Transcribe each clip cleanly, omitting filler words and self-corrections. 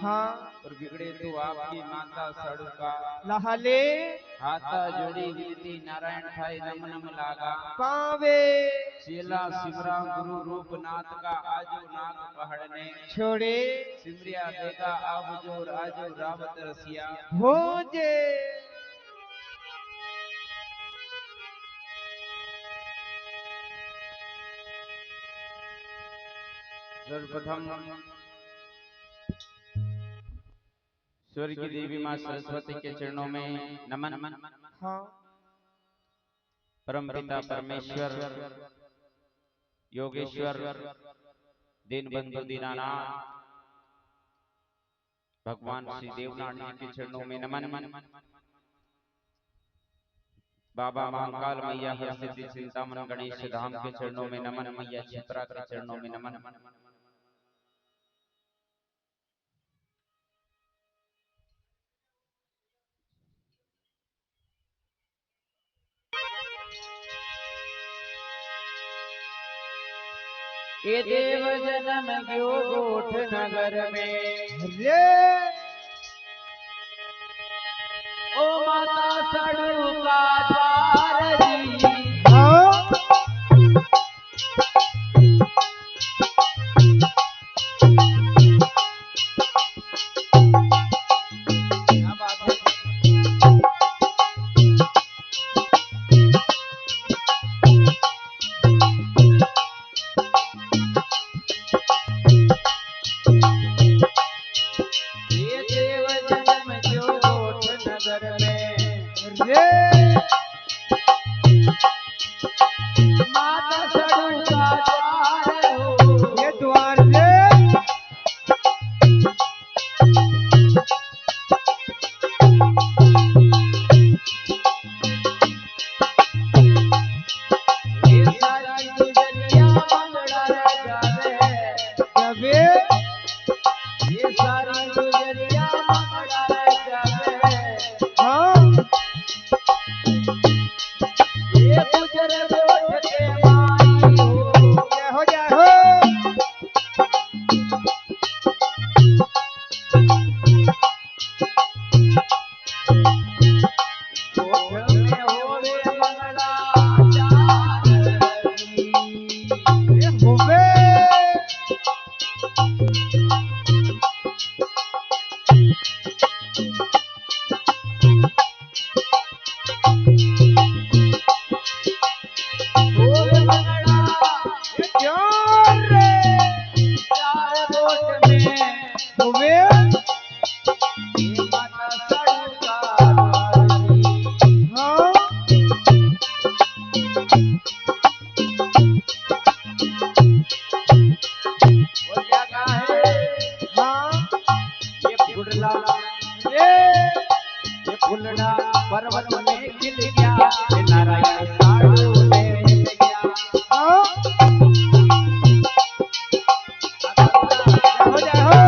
हाँ और बिगड़े तो आपकी माता सड़ुका लहले हाथा जोड़ी विनती नारायण ठाई नम नम लागा पावे चेला सिमरा गुरु रूपनाथ का आजो नाग पहाड़ने छोड़े सिमरिया देगा आबजोर आजो रावत रसिया भोजे सर्वप्रथम स्वर्ग की देवी मां सरस्वती के चरणों में नमन। हाँ परम पिता परमेश्वर योगेश्वर दीन बंधु दीनानाथ भगवान श्री देवनाथ जी के चरणों में नमन। बाबा महाकाल मैया हरसिद्धि चिंतामन गणेश धाम के चरणों में नमन। मैया चित्रा के चरणों में नमन। ये देव जन्म गयो गोठ नगर में रे ओ माता सड़ुका द्वार जी हाँ क्या बात है। ये देव जन्म गयो गोठ नगर में रे माता सड़ुका द्वार हो ये द्वार रे ये सारी गुजरिया मंगड़ा जावे जबे ये सारी गुजरिया मंगड़ा जावे हाँ ये गुजर गोठ के माई हो जय हो गोठ में होवे मंगड़ा चारनी ये होवे होवे मंगड़ा ये क्यों रे चार गोठ में होवे ये माता सड़ुका द्वारी हाँ वो जगह है हाँ ये फुलड़ा रे ये फुलड़ा पर्वत में खिल गया ये नारायण साधु में मिल गया हाँ जय हो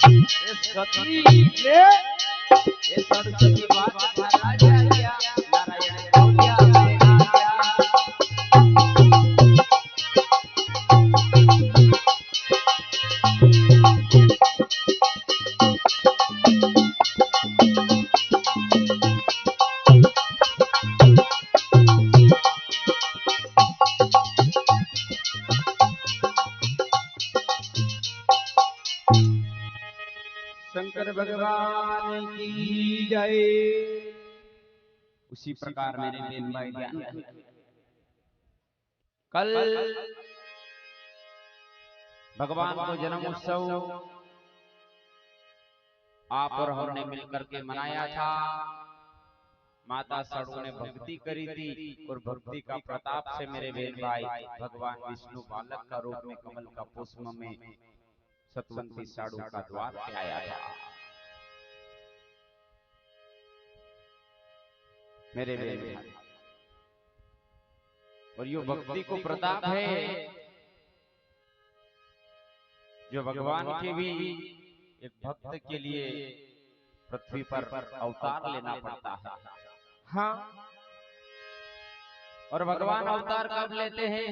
ये सती ये सरस्वती बात था राजा क्या नारायण बोलिया मेरा क्या शंकर भगवान की जय। उसी प्रकार मेरे बहन भाई ध्यान रखें। कल भगवान को जन्म उत्सव आप और हमने मिलकर के मनाया था। माता साड़ू ने भक्ति करी थी और भक्ति का प्रताप से मेरे बहन भाई भगवान विष्णु बालक का रूप में कमल का पुष्प में सतवंती साड़ू का द्वार पे आया था। मेरे बहन भाई और यो भक्ति को प्रताप है जो भगवान के भी एक भक्त के लिए पृथ्वी पर अवतार लेना पड़ता है। हाँ और भगवान अवतार कब लेते हैं?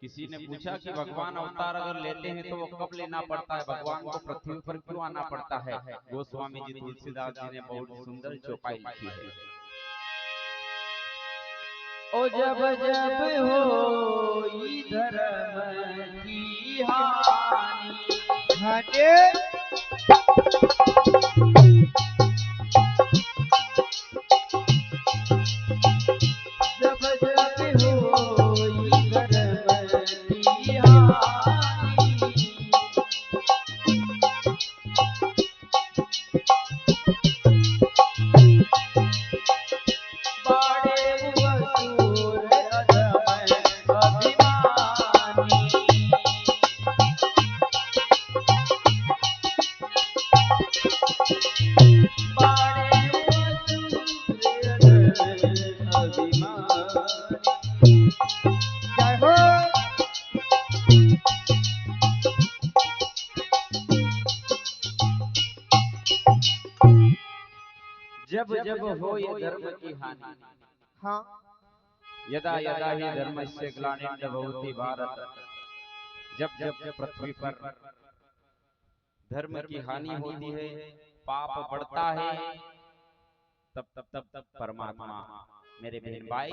किसी ने पूछा कि भगवान अवतार अगर लेते हैं तो वो कब लेना पड़ता है, भगवान को पृथ्वी पर क्यों आना पड़ता है? गोस्वामी जी तुलसीदास जी ने बहुत सुंदर चौपाई लिखी है। ओ जब जब हो धर्म की हानि हटे जब जब हो धर्म की हानि बाड़े वसूर अधम अभिमानी बाड़े वसूर अधम अभिमानी। जय हो जब जब हो ये धर्म की हानि, हाँ यदा यदा ही धर्मस्य ग्लानिर्न भवति भारत, जब जब पृथ्वी पर धर्म की हानि होती है, पाप बढ़ता है, तब तब तब तब परमात्मा मेरे बहन भाई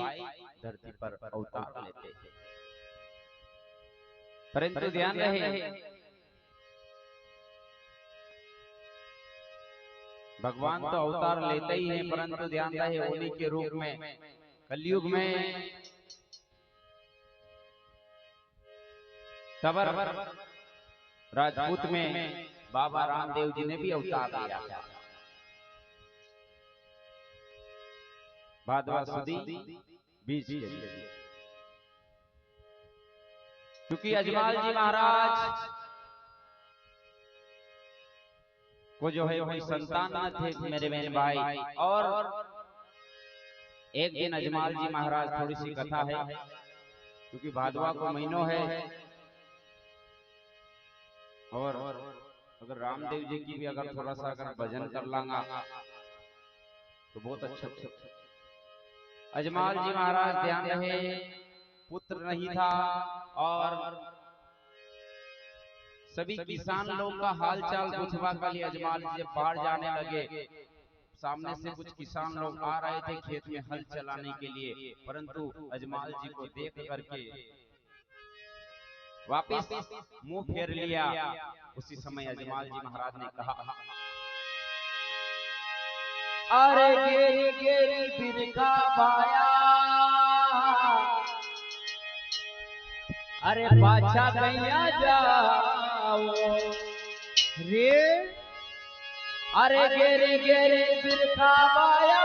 धरती पर अवतार लेते हैं। परंतु ध्यान रहे भगवान तो अवतार लेते ही हैं, परंतु ध्यान रहे उन्हीं के रूप में कलयुग में सबर राजपूत में बाबा रामदेव जी ने भी अवतार लिया। भादवा सुदी 20 के लिए, क्योंकि अजमाल जी महाराज को जो है वही संतान न थे मेरे बहन भाई। और एक दिन अजमाल जी महाराज, थोड़ी सी कथा है क्योंकि भादवा को महीनों है और अगर रामदेव जी की भी अगर थोड़ा सा अगर भजन कर लांगा तो बहुत अच्छा। अजमाल जी महाराज ध्यान रहे पुत्र नहीं था और सभी किसान लोग का हालचाल पूछवा के लिए अजमाल जी जब बाहर जाने लगे, सामने से कुछ किसान लोग आ रहे थे खेत में हल चलाने के लिए, परंतु अजमाल जी को देख करके वापस मुंह फेर लिया। उसी समय अजमाल जी महाराज ने कहा, अरे गेरी गेरी बिरका पाया, अरे पाछा गैया जाओ रे, अरे गेरी गेरी बिरका पाया,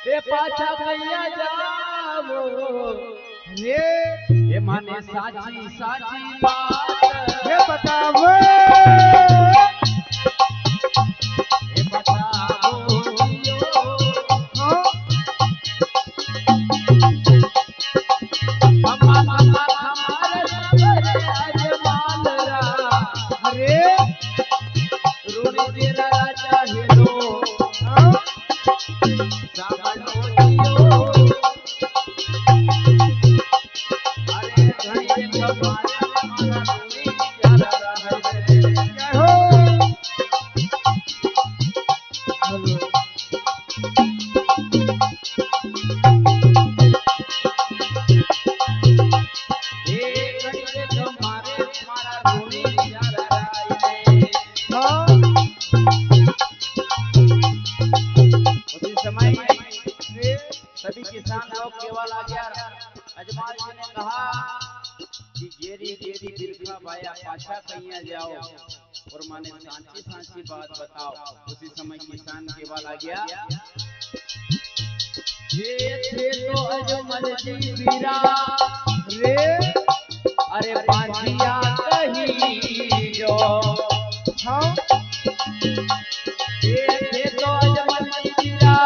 ए पाछा गैया जाओ रे, ये माने साची साची बात ये बताओ, ये बताओ हमारे सभी किसान लोग केवल आ गया। अजमाल जी ने कहा कि गेरी गेरी बिरखा बाया पाछा कहिया जाओ और माने सांची सांची बात बताओ। उसी समय किसान केवल आ गया। ये थे तो अजमल जी बीरा रे, अरे बाजिया कही जो हाँ, ये थे तो अजमल जी बीरा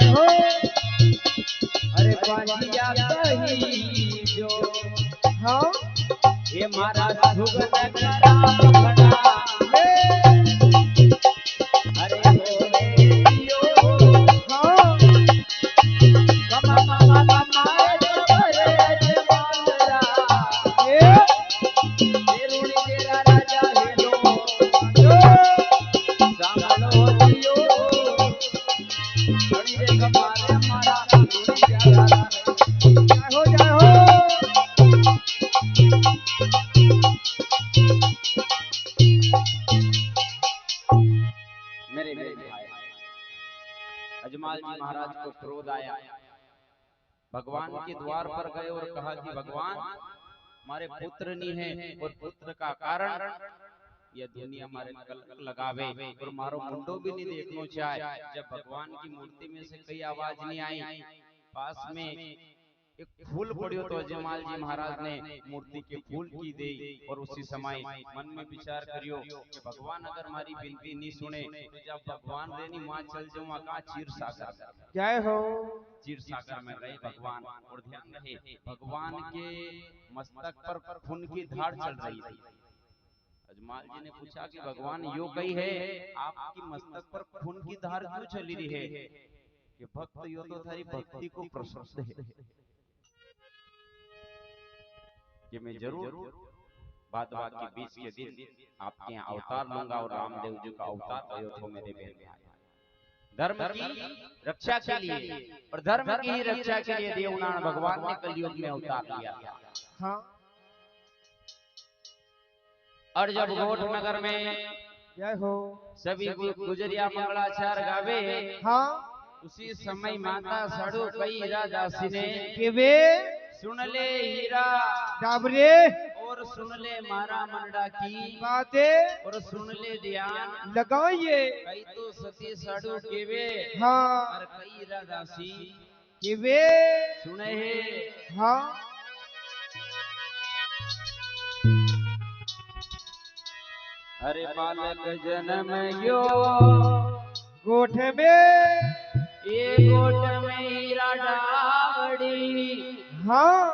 हो, अरे बाजिया कही जो हाँ, ये मारा सुगन करा खड़ा अरे हो रे दियो हाँ, कमा कमा कमाए करे अजमालरा ये रुणी तेरा राजा हेलो सामलो दियो रुणी रे कमारे मारा रुणी तेरा जय हो मेरे भाई अजमाल जी महाराज को क्रोध आया। भगवान के द्वार पर गए और कहा कि भगवान हमारे पुत्र नहीं है और पुत्र का कारण यह दुनिया हमारे कलक लगावे और मारो मुंडो भी नहीं देखनो चाहे। जब भगवान की मूर्ति में से कई आवाज नहीं आई, पास में एक फूल पड़ियो तो अजमाल जी महाराज ने मूर्ति के फूल की दे और उसी समय मन में विचार करियो कि भगवान अगर हमारी विनती नहीं सुने तो जब भगवान देनी मां चल जाऊंगा कहां क्षीर सागर। जय हो क्षीर सागर में रहे भगवान। और ध्यान रहे भगवान के मस्तक पर खून की धार चल रही थी। अजमाल जी ने पूछा कि भगवान यो कही है आपकी मस्तक पर खून की धार क्यों चली रही है? कि भक्त यो तो थारी भक्ति को प्रशस्त है कि मैं जरूर बाद के 20 के दिन आपके यहाँ अवतार लूंगा और रामदेव जी का अवतार भयो तो मेरे बेटे धर्म की रक्षा के लिए और धर्म की ही रक्षा के लिए देवनारायण भगवान ने कलयुग में अवतार लिया। हाँ, और जब गोठ नगर में जय हो सभी गुजरिया मंगलाचार गावे हाँ, उसी समय माता साड़ू कई राजासी ने के वे सुन ले हीरा डाबरे और सुन ले मारा मंडा की बातें और सुन ले ध्यान लगाइए कई तो सती साड़ू के वे हाँ, और कई राजासी के वे सुने है हाँ, अरे बालक जन्म यो गोठ में ये गोट में हीरा डावड़ी हाँ,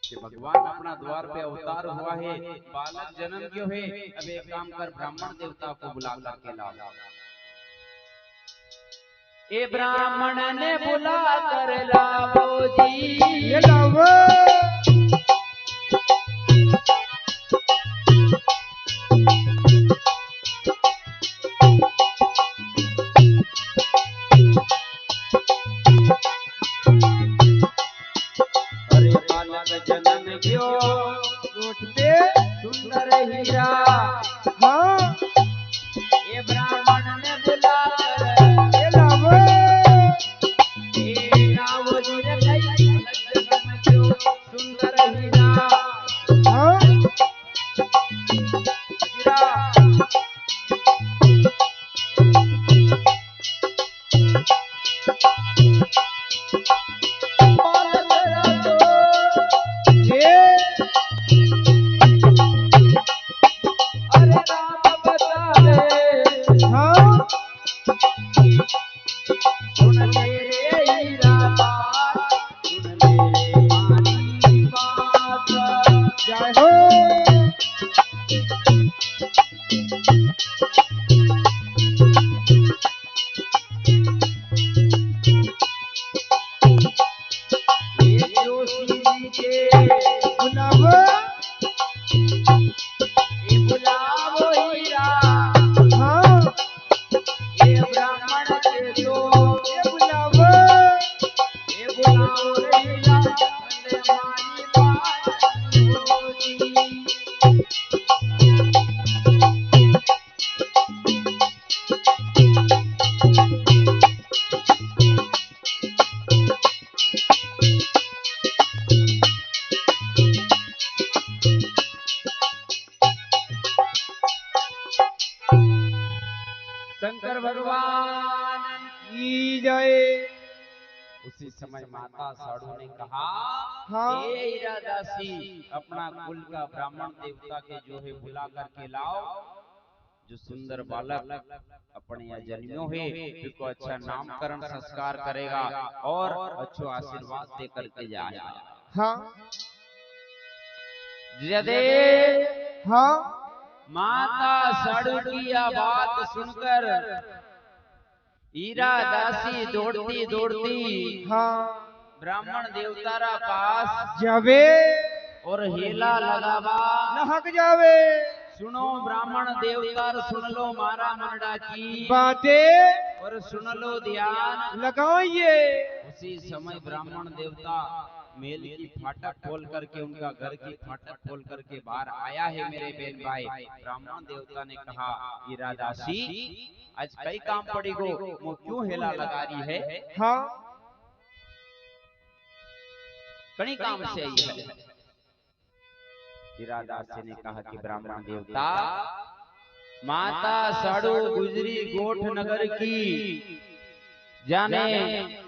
कि भगवान अपना द्वार पे अवतार हुआ है। बालक जन्म क्यों है? अब एक काम कर ब्राह्मण देवता को बुला करके लाओ। ए ब्राह्मण ने बुला कर लाओ जी ये लाओ जन्म क्यों गोठ पे सुंदर हीरा हाँ, ये ब्राह्मण ने बुला ये लाओ ए नाव जी रे कई जन्म क्यों सुंदर हीरा हाँ, हीरा भगवान की जय। उसी समय माता साधु ने कहा, हाँ। हे हीरादासी, अपना कुल का ब्राह्मण देवता के जो है बुला करके लाओ, जो सुंदर बालक अपने यहाँ जन्मो है उसको अच्छा नामकरण संस्कार करेगा और अच्छो आशीर्वाद दे करके जाएगा। हाँ। यदि हाँ। माता साधु की यह बात सुनकर हीरादासी दौड़ती दौड़ती हाँ। ब्राह्मण देवतारा पास जावे और हेला लगावा, लहक जावे। सुनो ब्राह्मण देवतार, सुन लो मारा मनडा की बातें और सुन लो ध्यान लगाइए। उसी समय ब्राह्मण देवता मेल की फाटक खोल करके, उनका घर की फाटक खोल करके बाहर आया है। मेरे बहन भाई, ब्राह्मण देवता ने कहा, हीरादासी आज कई काम पड़ी गो, वो क्यों हेला लगा रही है? हाँ। कई काम से आई है। हीरादासी ने कहा कि ब्राह्मण देवता, माता साधु गुजरी गोठ नगर की, जाने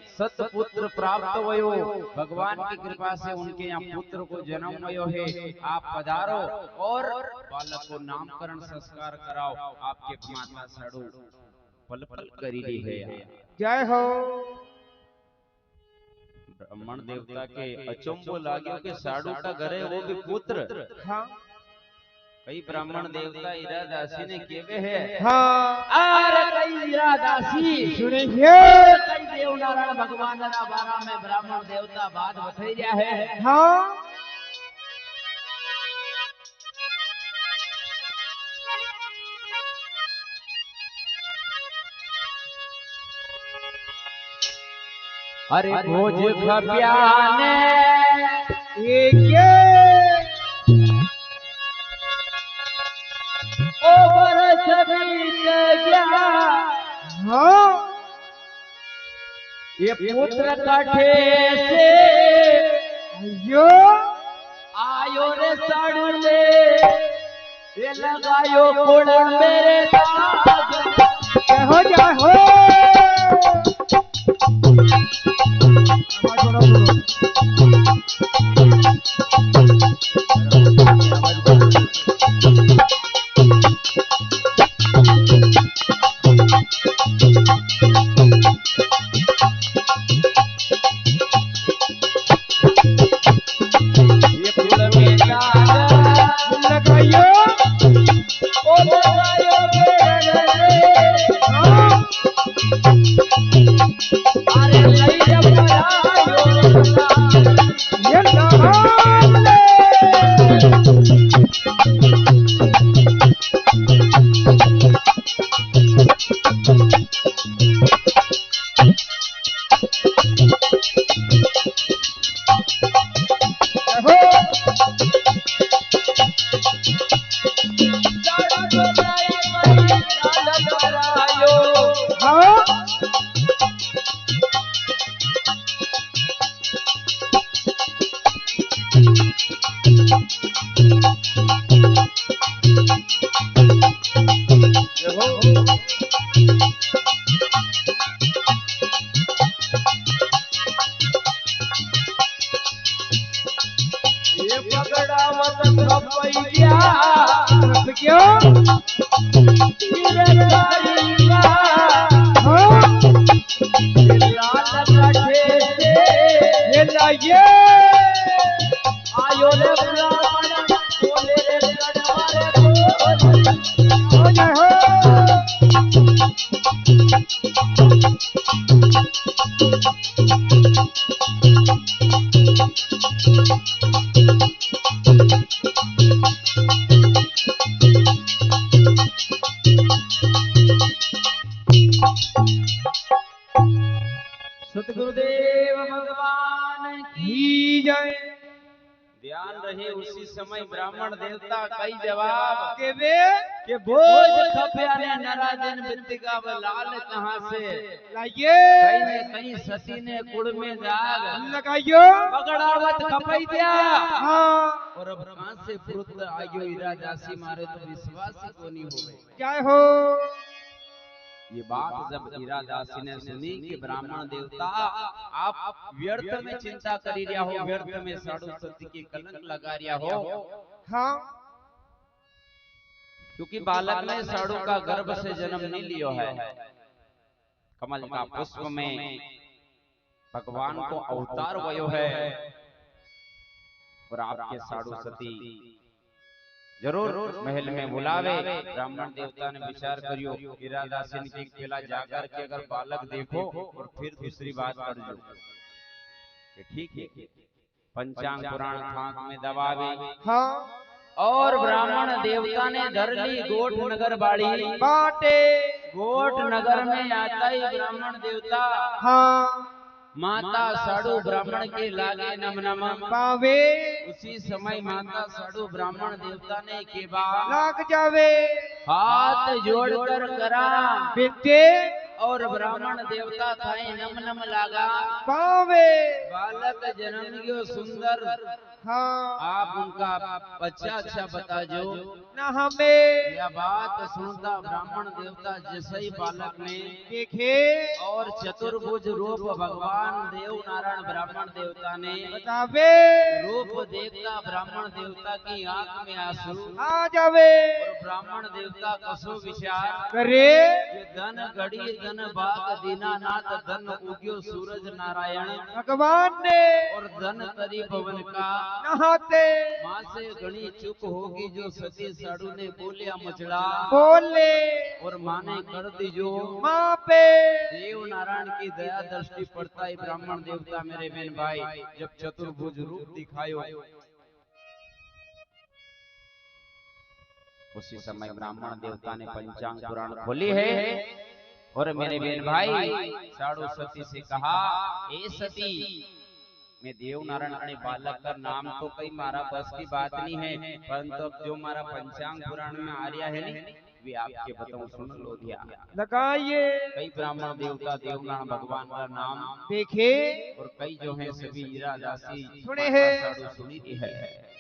सतपुत्र प्राप्त भयो, भगवान की कृपा से उनके यहाँ पुत्र को जन्म भयो है। आप पधारो और बालक को नामकरण संस्कार कराओ। आपके माता साधु पल पल करी रही है। जय हो। ब्राह्मण देवता के अचंबो लाग्यो के साधु का घर है, वो भी पुत्र। हाँ। कई ब्राह्मण देवता हीरादासी ने केवे है। हाँ। अरे कई हीरादासी सुनिए। कई देव नारायण भगवान ना बारा में ब्राह्मण देवता बात बथई रहा है। हाँ। अरे भोज खप्याने एक ओ बरस बीत गया, हाँ। ये पुत्र काठे से यो आयो रे साधु ले, ये लगायो कोड़ा मेरे दाग। जय हो जय हो। ये फूल में दाग लगाइयो। ओ लगायो मेरे रे, हाँ। अरे लई जब आयो ये नाम ले। हाँ। ये पकड़ा मत खपैया, रख क्यों? ये रखाईया, हाँ। ये लाल काठे से ये लाइए। आयो रे ब्राह्मण, बोले रे गढ़वारे बोल। हो जय हो। सतगुरुदेव भगवान की जय। ध्यान रहे। उसी समय ब्राह्मण देवता कई जवाब के वे के भोज खप्या ने नराजन बित्तिका लाल कहाँ से, लाइए। कहीं ने कहीं सती ने कुड़ में दाग लगाइयो। पकड़ावत खपई दिया। हाँ। और अब कहाँ से पुत्र आयो हीरादासी, मारे तो विश्वास ही को नहीं होवे। जय हो। ये बात जब हीरादासी ने सुनी कि ब्राह्मण देवता आप व्यर्थ में चिंता करी रिया हो, व्यर्थ में साधु सती की कलंक लगा रिया हो। हाँ क्योंकि बालक ने साधु का गर्भ से जन्म नहीं लियो है, कमल का पुष्प में भगवान को अवतार वयो है। और आपके साधु सती जरूर महल में बुलावे। ब्राह्मण देवता ने विचार करियो, हीरादासी ने एक पहला जाकर के अगर बालक देखो और फिर दूसरी बात कर जो, ठीक है। पंचांग पुराण थाक में दबावे। हाँ और ब्राह्मण देवता ने धर ली गोठ नगर बाड़ी बाटे। गोठ नगर में आता ही ब्राह्मण देवता हाँ माता साधु ब्राह्मण के लागे नम नम पावे। उसी समय माता साधु ब्राह्मण देवता ने के बाद लाग जावे हाथ जोड़कर करा बिनते। और ब्राह्मण देवता थाई नम नम लागा पावे। बालक जन्म गयो सुंदर। हाँ आप उनका अच्छा बता जो न हमें यह बात सुनता ब्राह्मण देवता जैसे ही बालक ने देखे और चतुर्भुज रूप भगवान देव नारायण ब्राह्मण देवता ने बतावे। रूप देखता ब्राह्मण देवता की आंख में आंसू आ जावे। और ब्राह्मण देवता कसो विचार करे कि धन घड़ी धन बाग दीनानाथ धन उग्यो सूरज नारायण भगवान ने और धन तरी भवन का नहाते। माँ से घनी चुप होगी जो सती साधु ने बोलिया मचड़ा बोले और माँ ने कर दीजो माँ पे। देव नारायण की दया दृष्टि पड़ता है ब्राह्मण देवता मेरे बहन भाई जब चतुर्भुज रूप दिखायो। उसी समय ब्राह्मण देवता ने पंचांग पुराण खोली है और मेरे बहन भाई साधु सती से कहा, ए सती मैं देव नारायण अपने बालक का नाम तो कई मारा बस की बात नहीं है, परंतु अब जो मारा पंचांग पुराण में आ रहा है वे आपके बताऊं सुन लो दिया लगाइए। कई ब्राह्मण देवता देव नारायण भगवान का नाम देखे और कई जो है सभी हीरादासी सुने हैं। साधु सुनी दी है।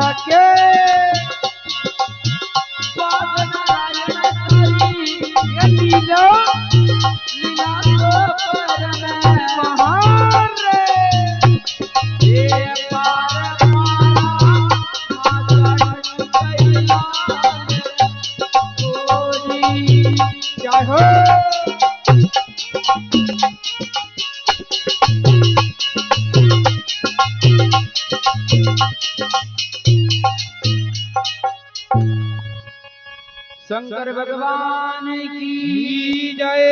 आके बात नारायण तारी ये लीला लीला तो परम महान रे ये पार मारा माता कैला ओरी जय हो शंकर भगवान की जय।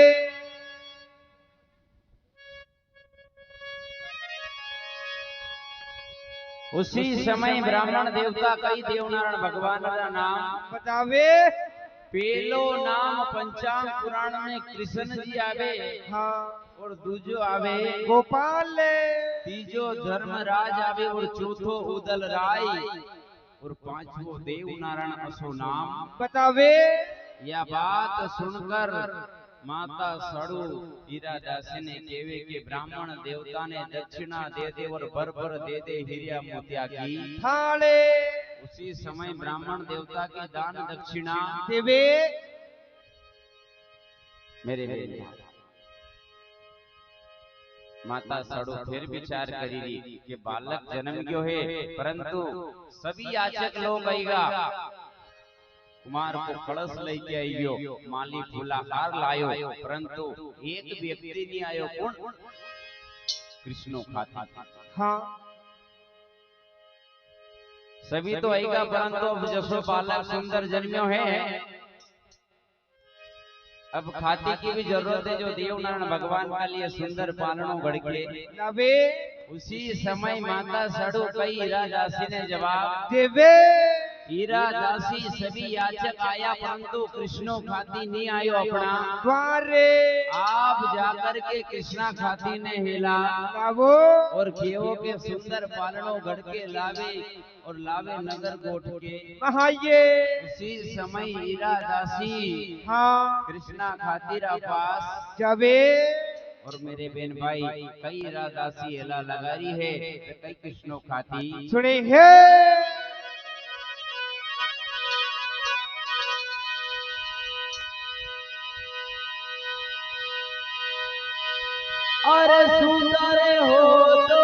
उसी समय ब्राह्मण देवता कई देवनारायण भगवान का नाम बतावे पेलो नाम पंचांग पुराण में कृष्ण जी आवे हाँ और दूजो आवे गोपाल तीजो धर्मराज आवे और चौथो उदल राय और पांचवो देव नारायण असो नाम बतावे यह बात सुनकर माता सड़ू हीरा दासी ने केवे के ब्राह्मण देवता ने दक्षिणा दे दे और भर दे दे हीरा मोतिया की थाले उसी समय ब्राह्मण देवता की दान दक्षिणा देवे मेरे माता सड़ो फिर विचार करी रही कि बालक जन्म क्यों है परंतु सभी याचक लोग आएगा कुमार को कलश लेके आइयो माली फूला हार लायो परंतु एक व्यक्ति नहीं आयो कौन कृष्णो खाता हाँ सभी तो आएगा परंतु अब जसो बालक सुंदर जन्म्यो है अब खाती की भी जरूरत है जो देवनारायण भगवान का लिए सुंदर पालनों गढ़के नवे उसी समय माता सड़ो कई हीरा दासी ने जवाब देवे हीरा दासी सभी याचक आया परंतु कृष्णो खाती नहीं आयो अपना द्वारे आप जाकर के कृष्णा खाती ने हिला लावो और केवो के सुंदर पालनों गढ़के लावे और लावे नगर गोठ के महाये उसी समय हीरा दासी हाँ कृष्णा खातीरा पास जवे और मेरे बहन भाई कई हीरा दासी हिला लगा रही है तो कई कृष्णो खाती सुने है और सुंदर हो तो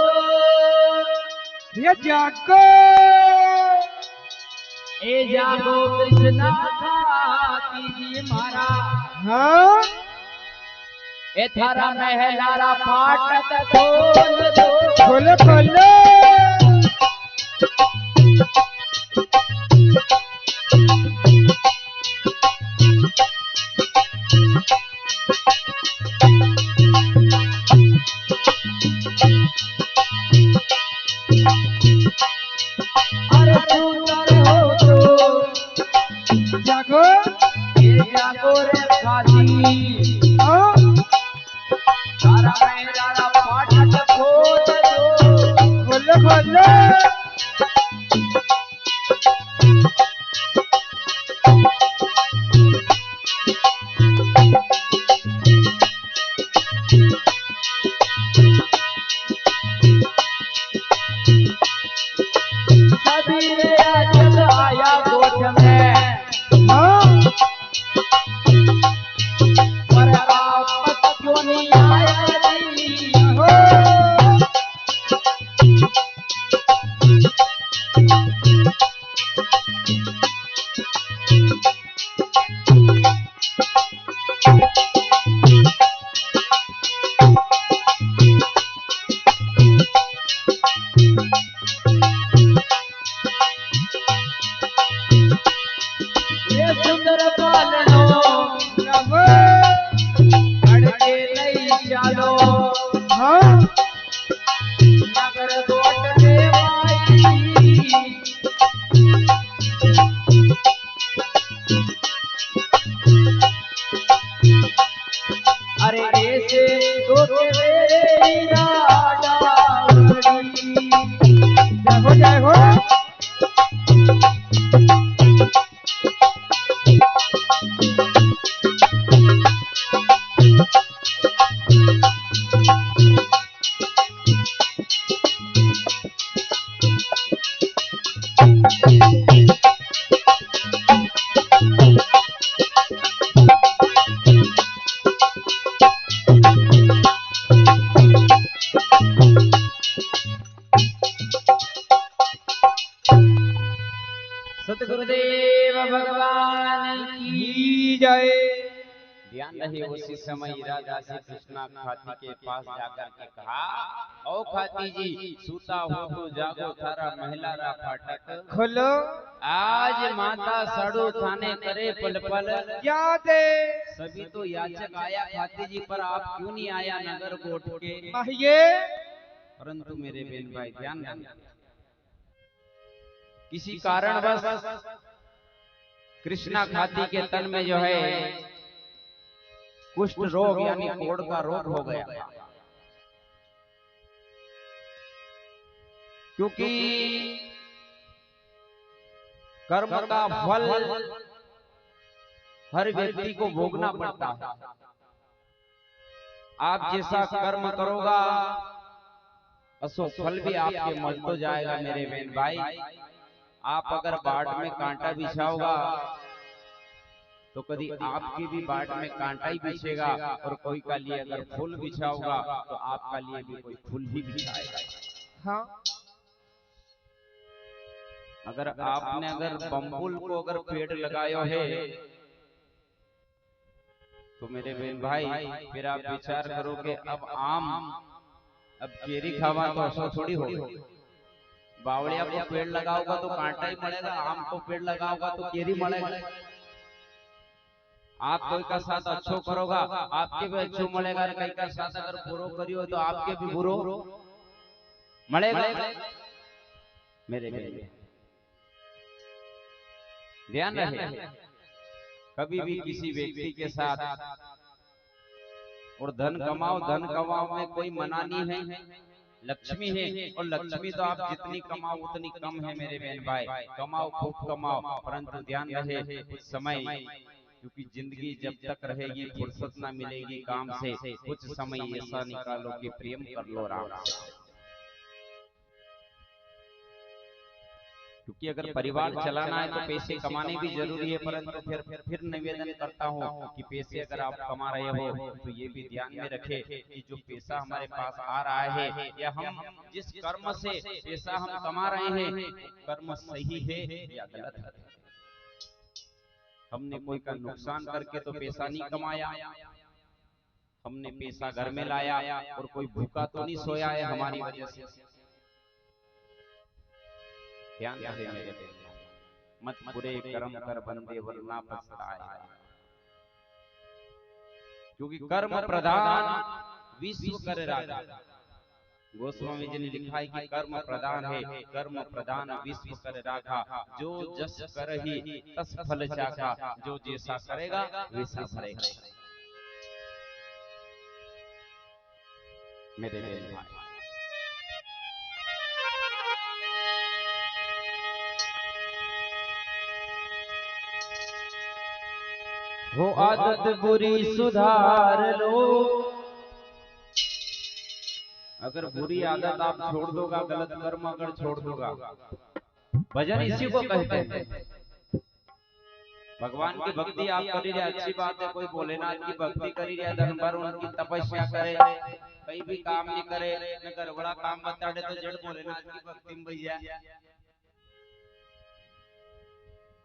ये जाको ए जागो कृष्णा खाती जी मारा हाँ ए थारा महलारा फाटक खोल दो खोलो खोलो अरे सुंदर हो तो जाको ए जागो रे खाती हाँ थारा महलारा फाटक खोल दो खोलो खोलो सबीरे याचक आया गोठ में हाँ सतगुरुदेव भगवान की जय। ध्यान रहे उसी समय राजा श्री कृष्णा खाती के पास जाकर के कहा, ओ खाती जी, सूता हो तो जागो, थारा महिला रा फाटक खोलो। आज माता साड़ू थाने करे पल पल याद है। सभी तो याचक आया खाती जी, पर आप क्यों नहीं आया नगर कोट के? माहिए परंतु मेरे बहन भाई ध्यान रहे, किसी कारणवश कृष्णा खाती के तन में जो है कुष्ठ रोग यानी कोढ़ का रोग हो गया, क्योंकि कर्म का फल हर व्यक्ति को भोगना पड़ता है। आप जैसा कर्म करोगा असो फल भी आपके मिल तो जाएगा मेरे बहन भाई। आप अगर बाट में कांटा बिछाओगा तो कभी आपकी भी बाट में कांटा ही बिछेगा, और कोई का लिए अगर फूल बिछाओगा तो आपका लिए भी कोई फूल ही बिछाएगा। हाँ। अगर आपने अगर बम्बुल को अगर पेड़ लगायो है तो मेरे बहन भाई फिर आप विचार करो कि अब केरी खावा तो असो थोड़ी हो। बावड़िया को पेड़ लगाओगा तो कांटा ही मरेगा, आम को पेड़ लगाओगा तो केरी मरेगा। आप कोई का साथ अच्छो करोगा आपके भी अच्छो मिलेगा, कई का साथ अगर बुरो करियो तो आपके भी बुरो मिलेगा। मेरे ध्यान रहे, कभी भी किसी व्यक्ति के साथ और धन कमाओ में कोई मना नहीं है, लक्ष्मी है, और लक्ष्मी तो आप जितनी कमाओ उतनी कम है मेरे बहन भाई। कमाओ खूब कमाओ, परंतु ध्यान रहे कुछ समय, क्योंकि जिंदगी जब तक रहेगी फुर्सत ना मिलेगी काम से, कुछ समय ऐसा निकालो कि प्रेम कर लो राम से। क्योंकि अगर परिवार चलाना है तो पैसे कमाने भी जरूरी है, परंतु फिर निवेदन करता हूँ कि पैसे अगर आप कमा रहे हो तो ये भी ध्यान में रखे कि जो पैसा हमारे पास आ रहा है या हम जिस कर्म से पैसा हम कमा रहे हैं कर्म सही है या गलत है। हमने कोई का नुकसान करके तो पैसा नहीं कमाया, हमने पैसा घर में लाया और कोई भूखा तो नहीं सोया है हमारी वजह से। ध्यान रहे मेरे मत बुरे कर्म कर बंदे वरना पछताए, क्योंकि कर्म प्रधान विश्व कर राजा। गोस्वामी जी ने लिखा है कि कर्म प्रधान है, कर्म प्रधान विश्व कर राखा। जो जस करहि तस फल चाखा, जो जैसा करेगा वैसा भरेगा। मेरे भाई हो आदत बुरी सुधार लो। अगर बुरी आदत आप छोड़ दोगा, गलत कर्म अगर छोड़ दोगा, भजन इसी को कहते हैं। भगवान की भक्ति आप करी रहे अच्छी बात है, कोई भोलेनाथ की भक्ति करी रहे दिन भर उनकी तपस्या करे, कहीं भी काम नहीं करे, न कर बड़ा काम बता दे तो जड़ भोलेनाथ की भक्ति में भैया।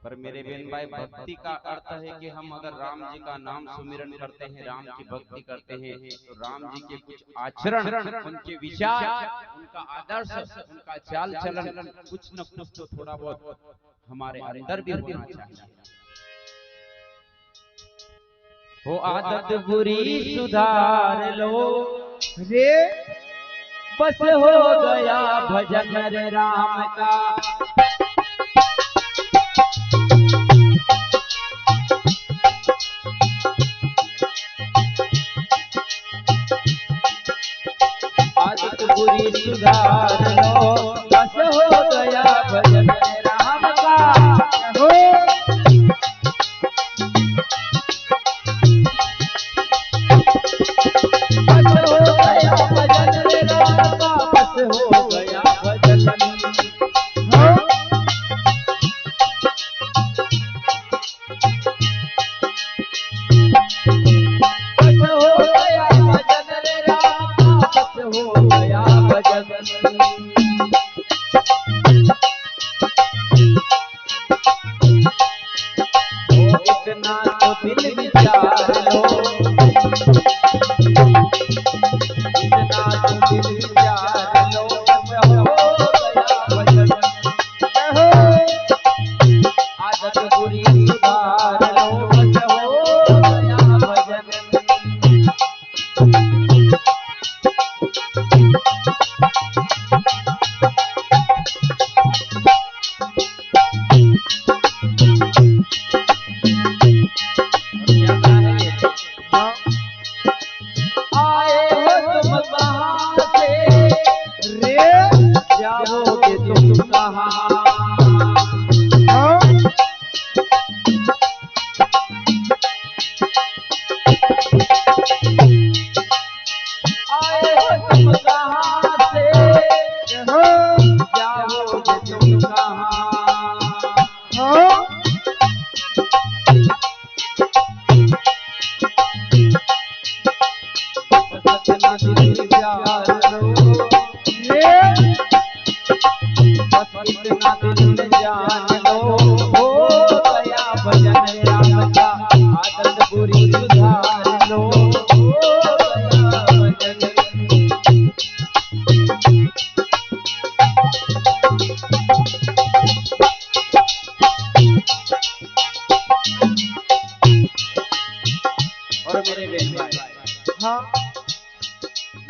पर मेरे बहन भाई भक्ति का अर्थ है कि हम अगर राम जी का नाम सुमिरन करते हैं, राम की भक्ति करते हैं, तो राम जी के कुछ आचरण, उनके विचार, उनका आदर्श, उनका चाल चलन कुछ न कुछ तो थोड़ा बहुत हमारे अंदर भी होना चाहिए। हो आदत बुरी सुधार लो रे, बस हो गया भजन रे राम का। आदत बुरी सुधार लो, बस हो गया भजन राम का। हो बस हो गया भजन राम का, बस हो गया भजन। हो आदत बुरी सुधार लो बस हो गया भजन। आए हो तुम कहाँ से रे जाओगे तुम कहाँ। हाँ आए हो तुम कहाँ से हाँ जाओगे तुम कहाँ। हाँ सतना दिल प्यार लो रे बस इतना दिल जान लो हो गया भजन राम का। आदत बुरी सुधार लो हो गया भजन। और मेरे बहन भाई, हाँ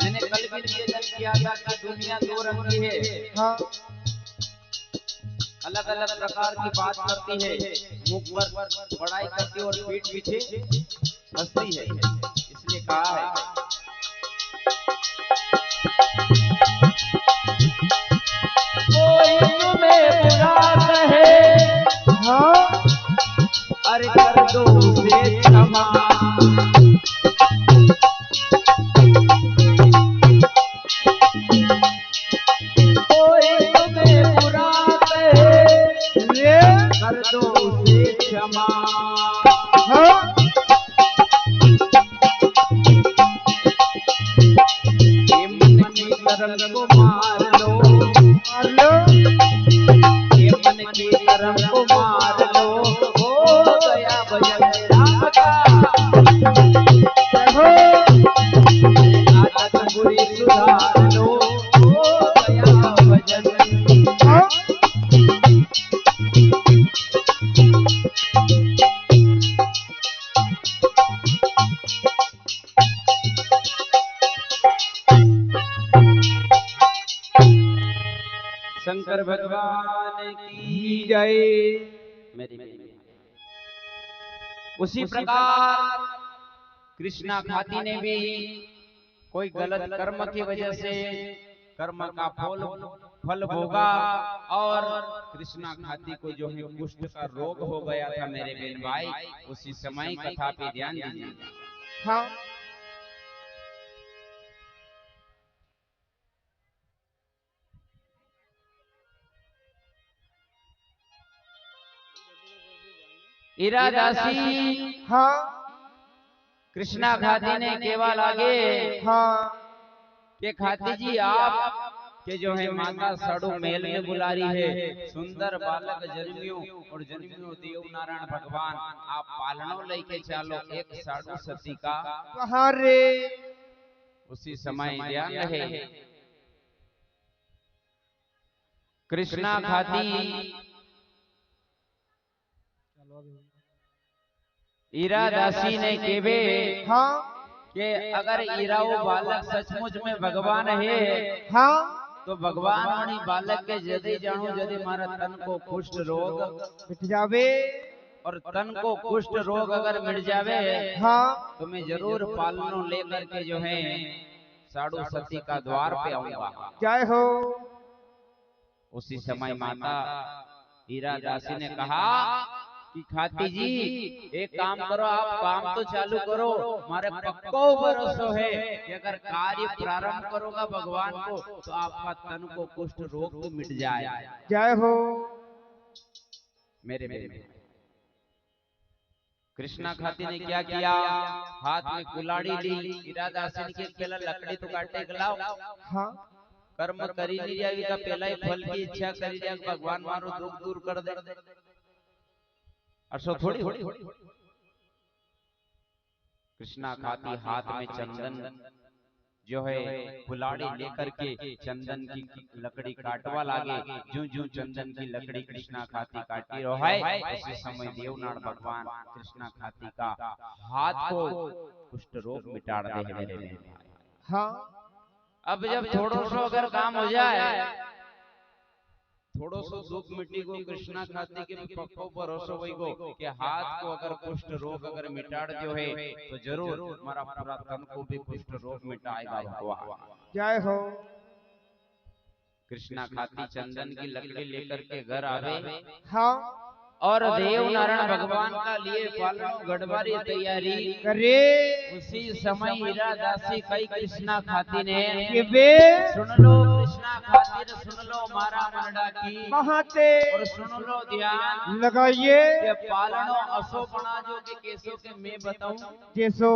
मैंने कल भी निवेदन किया था कि दुनिया दो रंग की है, हाँ अलग अलग प्रकार की बात करती है, मुख पर बड़ाई करती है और पीठ पीछे हंसती है। इसलिए कहा है कोई तुम्हें बुरा कहे हाँ अरे कर दो उसे क्षमा। कोई तुम्हें बुरा कहे रे कर दो उसे क्षमा। हाँ ये मन की तरंग को मार लो मार लो ये मन की तरंग को मार लो हो गया भजन राम का। हो आदत बुरी सुधार लो हो गया भजन। हाँ शंकर भगवान की जय। मेरी उसी प्रकार कृष्णा खाती ने भी कोई गलत कर्म की वजह से कर्म का फल भोगा और कृष्णा खाती को जो है कुष्ठ का रोग हो गया था मेरे बहन भाई। उसी समय कथा पे ध्यान दीजिए। हाँ इरादासी हाँ कृष्णा खाती ने केवल आगे हाँ के खाती जी आप के जो है माता साड़ू महल में बुला रही है, सुंदर बालक जन्मियो और जन्मियो देव नारायण भगवान आप पालनो लेके चालो एक साड़ू सती का। कहाँ रे उसी समय ध्यान रहे कृष्णा खाती इरादासी ने केवे हाँ कि अगर इराओ बालक सचमुच में भगवान है हाँ तो भगवान वाणी बालक के जदे जानू जदे मारा तन को कुष्ठ रोग मिट जावे और तन को कुष्ठ रोग अगर मिट जावे हाँ तो मैं जरूर पालनो लेकर के जो है साड़ू सती का द्वार पे आऊंगा। जय हो। उसी समय माता इरादासी ने कहा कि खाती जी एक काम करो आप काम तो चालू करो मारे पक्को भरोसा है कि अगर कार्य प्रारंभ करोगा भगवान को तो आपका तन को कुष्ठ रोग तो मिट जाए। जय हो। मेरे मेरे कृष्णा खाती ने क्या किया हाथ में कुलाड़ी ली इरादासी के केला लकड़ी तो काटे गलाओ हाँ कर्म करी नहीं जाएगी का पहला ही फल की इच्छा करी जाए भगवान मारो दुख दूर कर दे अरसो थोड़ी कृष्णा खाती हाथ में चंदन जो है कुल्हाड़ी लेकर के चंदन की लकड़ी काटवा लागे। जो जो चंदन की लकड़ी कृष्णा खाती काटी रहे, उसी समय देवनार भगवान कृष्णा खाती का हाथ को कुष्ठ रोग मिटा दे है मेरे भाई। हाँ अब जब थोड़ो सो अगर काम हो जाए, थोड़ो सो दुख मिट्टी को कृष्णा खाती के पक्को भरोसो वही को कि हाथ को अगर कुष्ठ रोग अगर मिटाड़ दियो है तो जरूर हमारा पूरा तन को भी कुष्ठ रोग मिटाएगा भगवान। जय हो। कृष्णा खाती चंदन की लकड़ी लेकर के घर आवे हाँ और देव नारायण भगवान का लिए पालनो गढ़वारी तैयारी करे। उसी समय हीरा दासी कई कृष्णा खाती ने के बे सुन लो कृष्णा खातिर, सुन लो मारा मनडा की महाते और सुन लो ध्यान लगाइए के पालनो असो बना जो के केसो के मैं बताऊं जैसो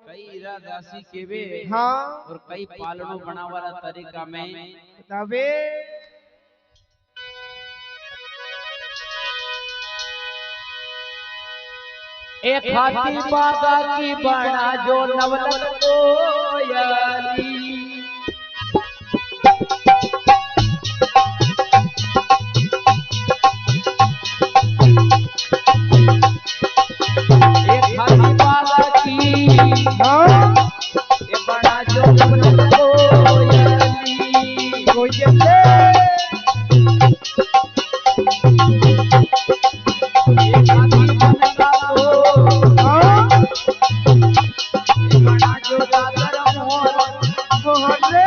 कई हीरा दासी के वे हाँ और कई पालनो बना वाला तरीका में बतावे। एक हाथी बागा की बना जो नवलख कोयली, एक हाथी बागा की हाँ ये बना जो नवलख कोयली, कोयले एक हाथी बनता तो हाँ ये बना जो दादर मोर मोहल्ले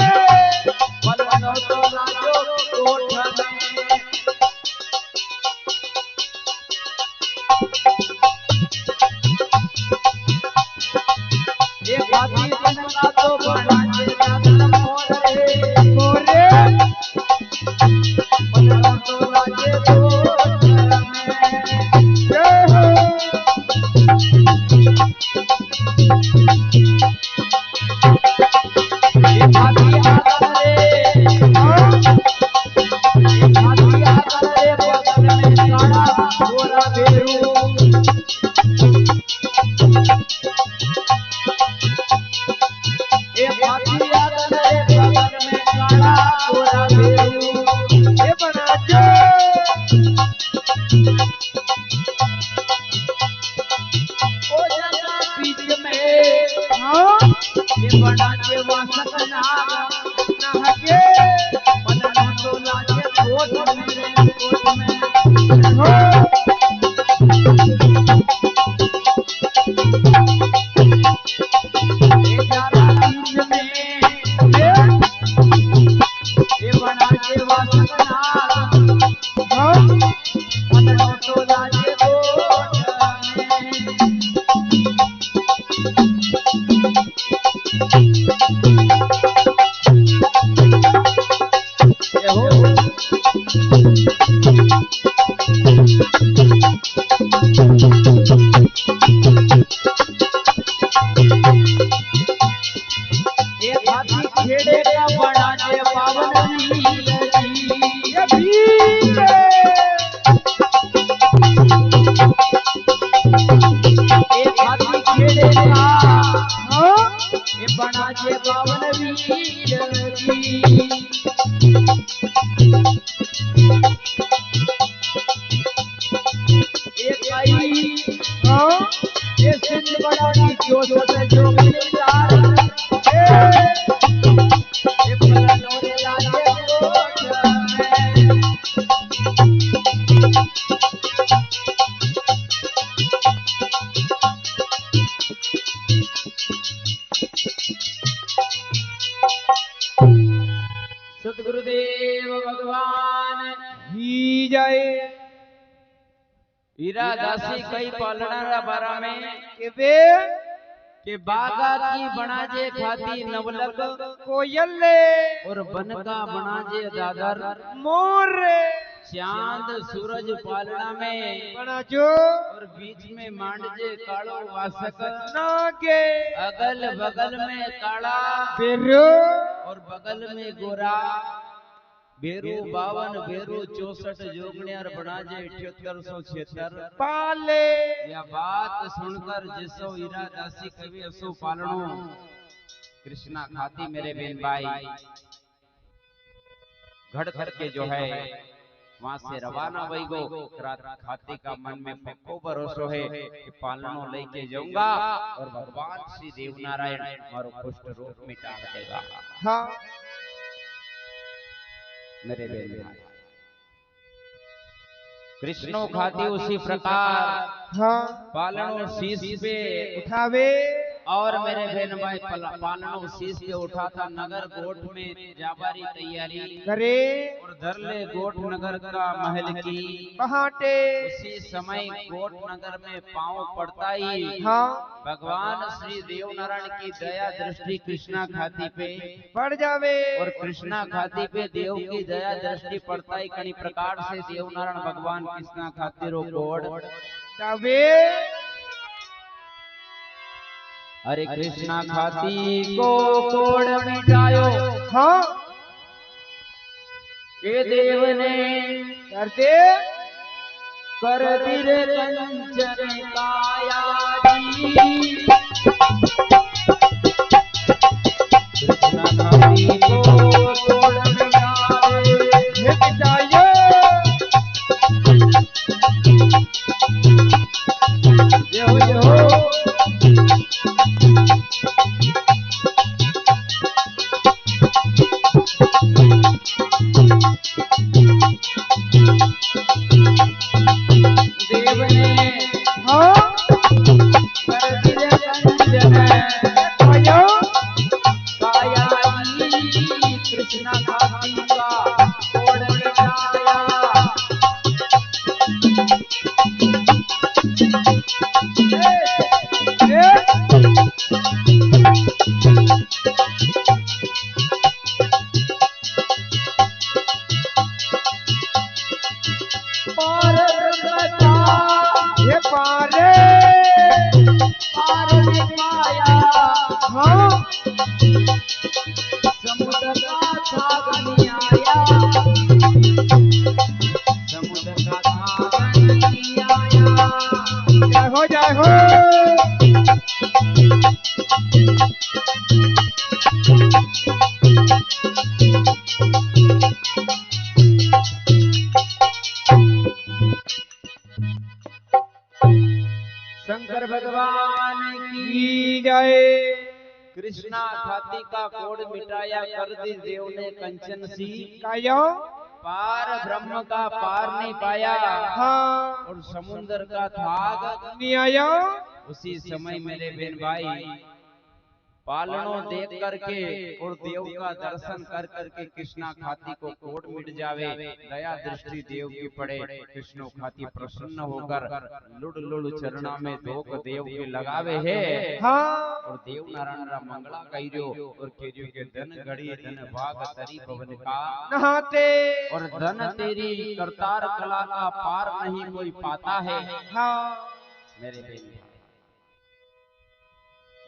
बलनो तो लाजो कोठ में। एक हाथी बनता तो बना जे दादर मोर रे मोरे बलनो तो लाजे कोठ में। जय हो। एक हाथी आकर रे हाँ एक हाथी आकर रे बगल में काड़ा गोरा बेरू, एक हाथी आकर रे बगल में काड़ा गोरा बेरू, ये बना जो ओ जना बीच में हाँ ये बना के वासक नाग नहके बलनो तो लाजे कोठ में रे कोठ में। हाँ ये जारा बीच में ये बना के वासक नाग हाँ बलनो तो लाजे कोठ में। ये हो एक हाथी खेड़े का बना जे पावन नीलगी, ये वीर एक हाथी खेड़े का हाँ ये बना जे पावन वीरगी। एक आई हाँ ये सिंध बड़ा की जो सोते जो मिलार ये बलनो रे लाजे कोठ में। सतगुरुदेव भगवान ही जाए हीरा दासी कई पालना बारा में के बे के बागा की बना जे खाती नवलक कोयले और बनका बना जे दादर, मोरे चांद सूरज पालना में बना जो और बीच में मांडजे कालो वासक, नागे अगल बगल में काला बेरो और बगल में गोरा बेरू 52 बेरू 64 जोगणियार बनाजे 7876 पाले। यह बात सुनकर जिसो हीरा दासी कवि असो पालनो कृष्णा खाती मेरे बेन भाई घड़ करके जो है वहां से रवाना वही गो। खाती का मन में पक्को भरोसो है कि पालनो लेके जाऊंगा और भगवान श्री देव नारायण मारो कुष्ठ रोग मिटा देगा। हाँ मेरे बेन भाई कृष्णो खाती उसी प्रकार हाँ पालनो शीश पे उठावे और मेरे बहन भाई पालनो शीश पे उठाता नगर गोठ में जाबारी तैयारी करे और धरले गोठ नगर का महल की पहाटे। उसी समय गोठ नगर में पांव पड़ता ही हाँ भगवान श्री देव नारायण की दया दृष्टि कृष्णा खाती पे पड़ जावे और कृष्णा खाती पे देव की दया दृष्टि पड़ता ही कई प्रकार से देव नारायण भगवान कृष्णा खाती रो कोड जावे। अरे कृष्णा खाती को कोड मिटायो हाँ के देव ने करते कर दिरे कंचन काया जी। कृष्णा खाती को कोड मिटाए मिटायो यो यो देव ने हाँ कर दिरे कंचन आयो काया जी। कृष्णा खाती का कोड मिटाया पार ब्रह्मता ये पारे पार ने पाया हाँ समुद्र का छागन आया समुद्र का छागन आया। जय हो शंकर भगवान की की जय। कृष्णा खाती का कोड मिटाया कर दी देव ने कंचन सी कायो पार ब्रह्म का पार नहीं पाया हाँ और समुद्र का थाग नहीं आयो उसी समय मेरे बेन भाई पालनो देख करके और देव का दर्शन कर करके कृष्णा खाती को कोट मिट जावे। दया दृष्टि देव की पड़े कृष्णो खाती प्रसन्न होकर लुड़ लुड़ चरणा में धोक देव के लगावे है हाँ और देव नारायण रा मंगला कहियो और केरियो के धन घड़ी धन भाग तरी भवन का नहाते और धन तेरी करतार कला का पार नहीं कोई पाता है। हाँ मेरे बेन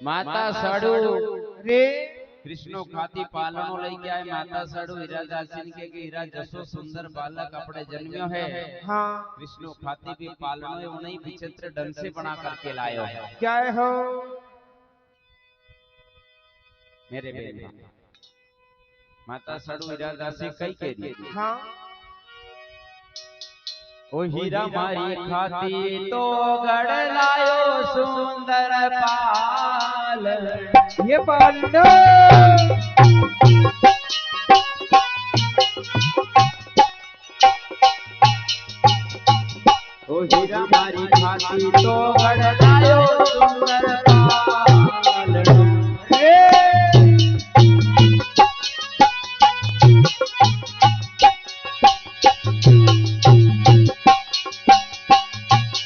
माता साडू रे कृष्णो खाती पालनो लई के आए माता साडू हीरा दासिन के हीरा जसो सुंदर बालक अपने जन्म्यो है। हाँ कृष्णो खाती भी पालनो उन्हीं विचित्र ढंग से बना करके लायो है। क्या हो मेरे बेन माता साडू हीरा दासी कई के दी हाँ ओ हीरा मारी खाती तो गढ़ लायो सुंदर पाल ये पालनो ओ हीरा मारी खाती तो गढ़ लायो सुंदर पाल रे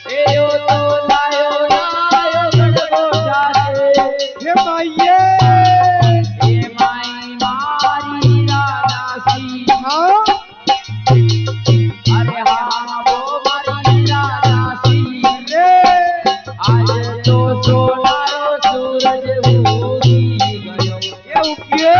एयो तो लायो लायो गढ़ को जाते ये माये ए माई मारी राधासी हाँ अरे हाँ वो मारी राधासी रे आज तो सोनारो सूरज उगी गयो। ये उकिए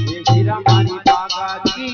ये हीरा मारी बागा की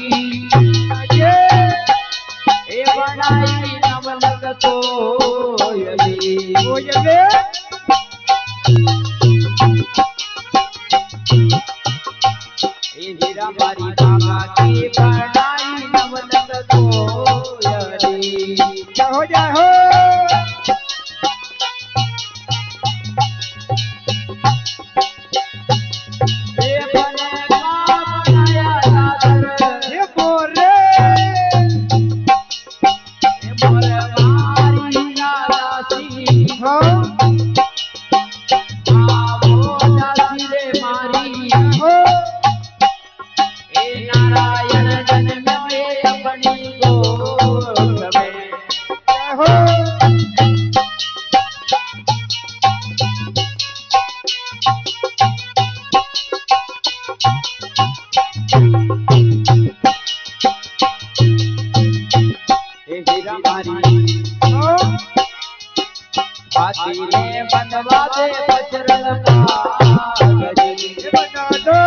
बनवा दे बजरंग पागरी बना दो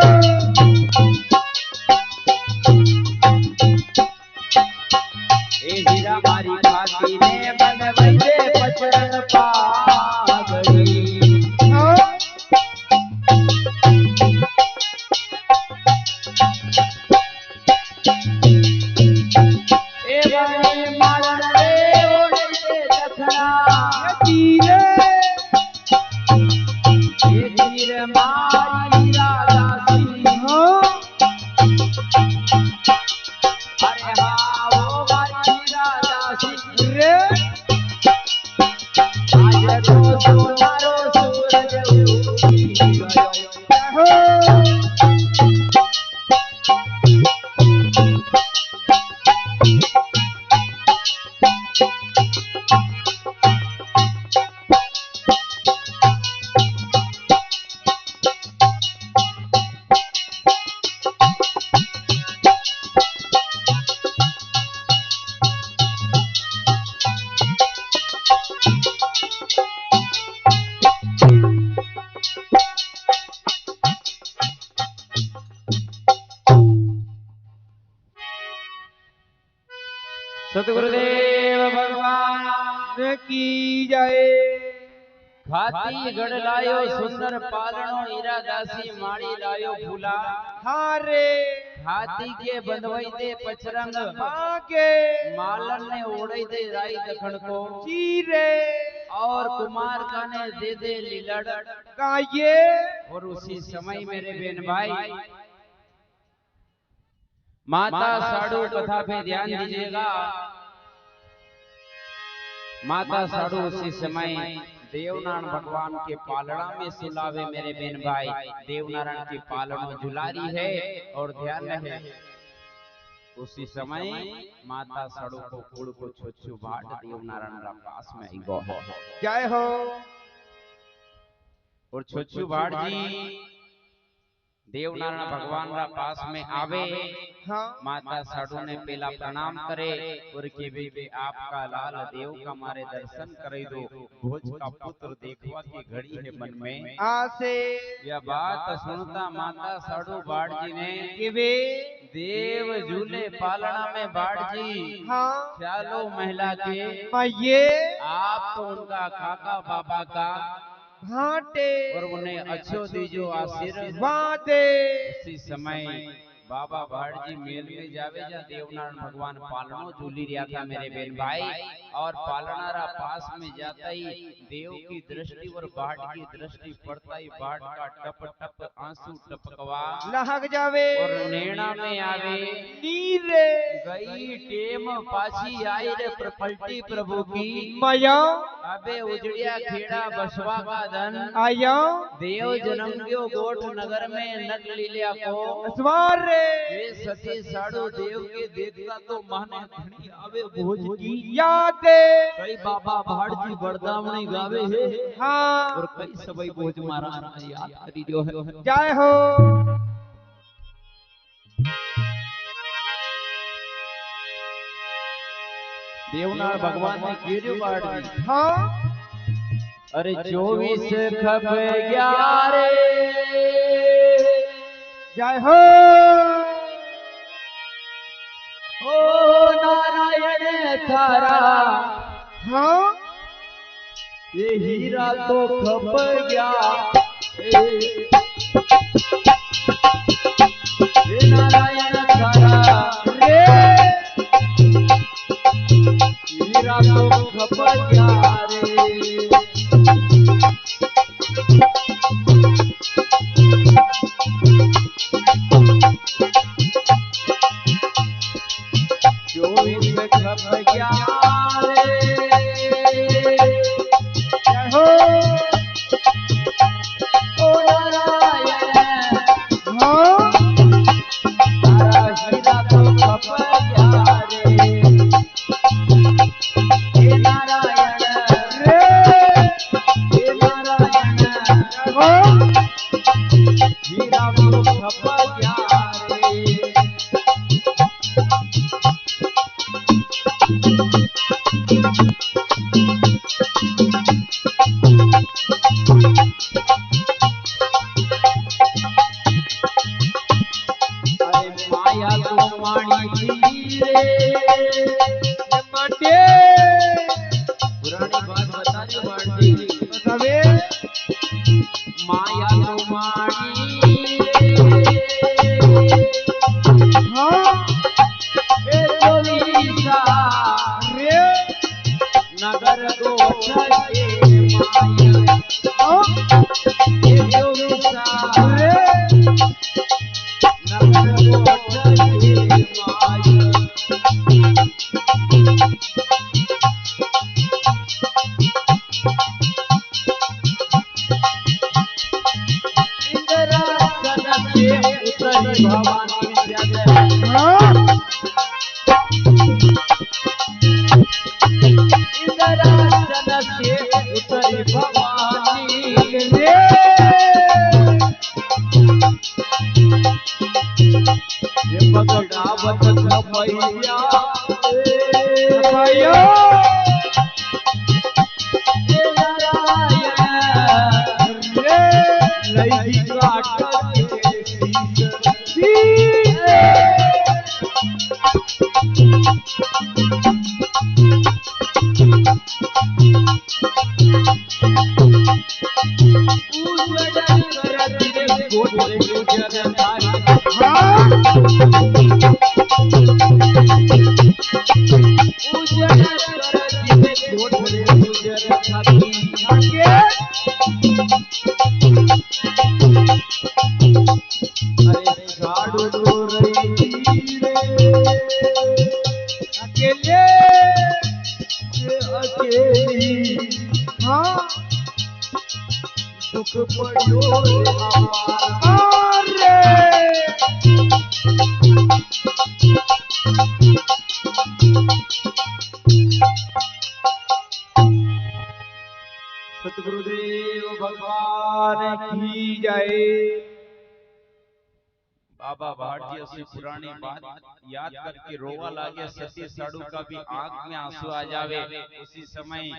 ए हीरा मारी खाती ने बनवाई दे बजरंग पागरी सतगुरुदेव भगवान की जय खाती गढ़ लायो सुंदर पालनो हीरा दासी माड़ी लायो फूला हारे हाथी के बंधवई दे पचरंग आगे मालन ने ओढ़ई दे राई दखन को चीरे और कुमार का ने दे दे लीलड़ का ये और उसी समय मेरे बेन भाई माता साड़ू कथा पे ध्यान दीजिएगा। माता साड़ू उसी समय देवनारायण भगवान के पालना में सुलावे मेरे बेन भाई। देवनारायण की पालना झुलारी है और ध्यान रहे उसी समय माता साड़ू को कुड़ को छोछू बाट देवनारायण रा पास में आईगो जय हो और छोछू बाट जी देवनारायण भगवान रा पास में आवे। हाँ माता साधु ने पहला प्रणाम करे और के बेबे आपका लाल देव का मारे दर्शन करे दो। भोज का पुत्र देखवा की घड़ी है मन में आसे यह बात सुनता माता साधु बाड़ जी ने कि वे देव झूले पालना में बाड़ जी हाँ चालो महिला के ये आप तो उनका काका बाबा का भाटे और उन्हें अच्छो दीजो आशीर्वाद इसी समय बाबा भाड़ जी मेल में जावे जा देवनारायण भगवान पालनो झूली रिया था मेरे बेन भाई। और पालनारा पास में जाता ही देव की दृष्टि और भाट की दृष्टि पड़ता ही भाट का टप टप आंसू टपकवा लहक जावे और नैना में आवे नीरे गई टेम पाछी आई रे पलटी प्रभु की माया अबे उजड़िया खेड़ा बसवा का धन आया देव जन्मग्यो गोठ नगर में नट लीलिया को स्वार वे सती साड़ू देव के देखता तो माने घड़ी आवे भोज की याद कई बाबा भाड़ जी बरदावनी गावे है हाँ और कई सबई भोज महाराज याद करी जो है जय हो देवनारायण भगवान ने गिरियो बाड़ दी। हाँ अरे 24 खप 11 जय हो ओ नारायण थारा हाँ ये हीरा तो खप गया ये नारायण थारा रे हीरा तो खप गया रे कवे माया रुमाणी हाँ ए चोरीसा रे नगर गोठे माया हाँ ए चोरीसा रे नगर गोठे माया उतरी भवानी विद्यालय हाँ इंद्रासन से उतरी भवानी रे ये पगड़ावत मैया भैया हे नारायण रे लई काट के शीश हाँ दुख पड़ो हमारा अरे सतगुरुदेव भगवान की जय बाबा भाटी ऐसी पुरानी बात याद करके रोवा लागे सती साड़ू का भी आंख में आंसू आ जावे। उसी समय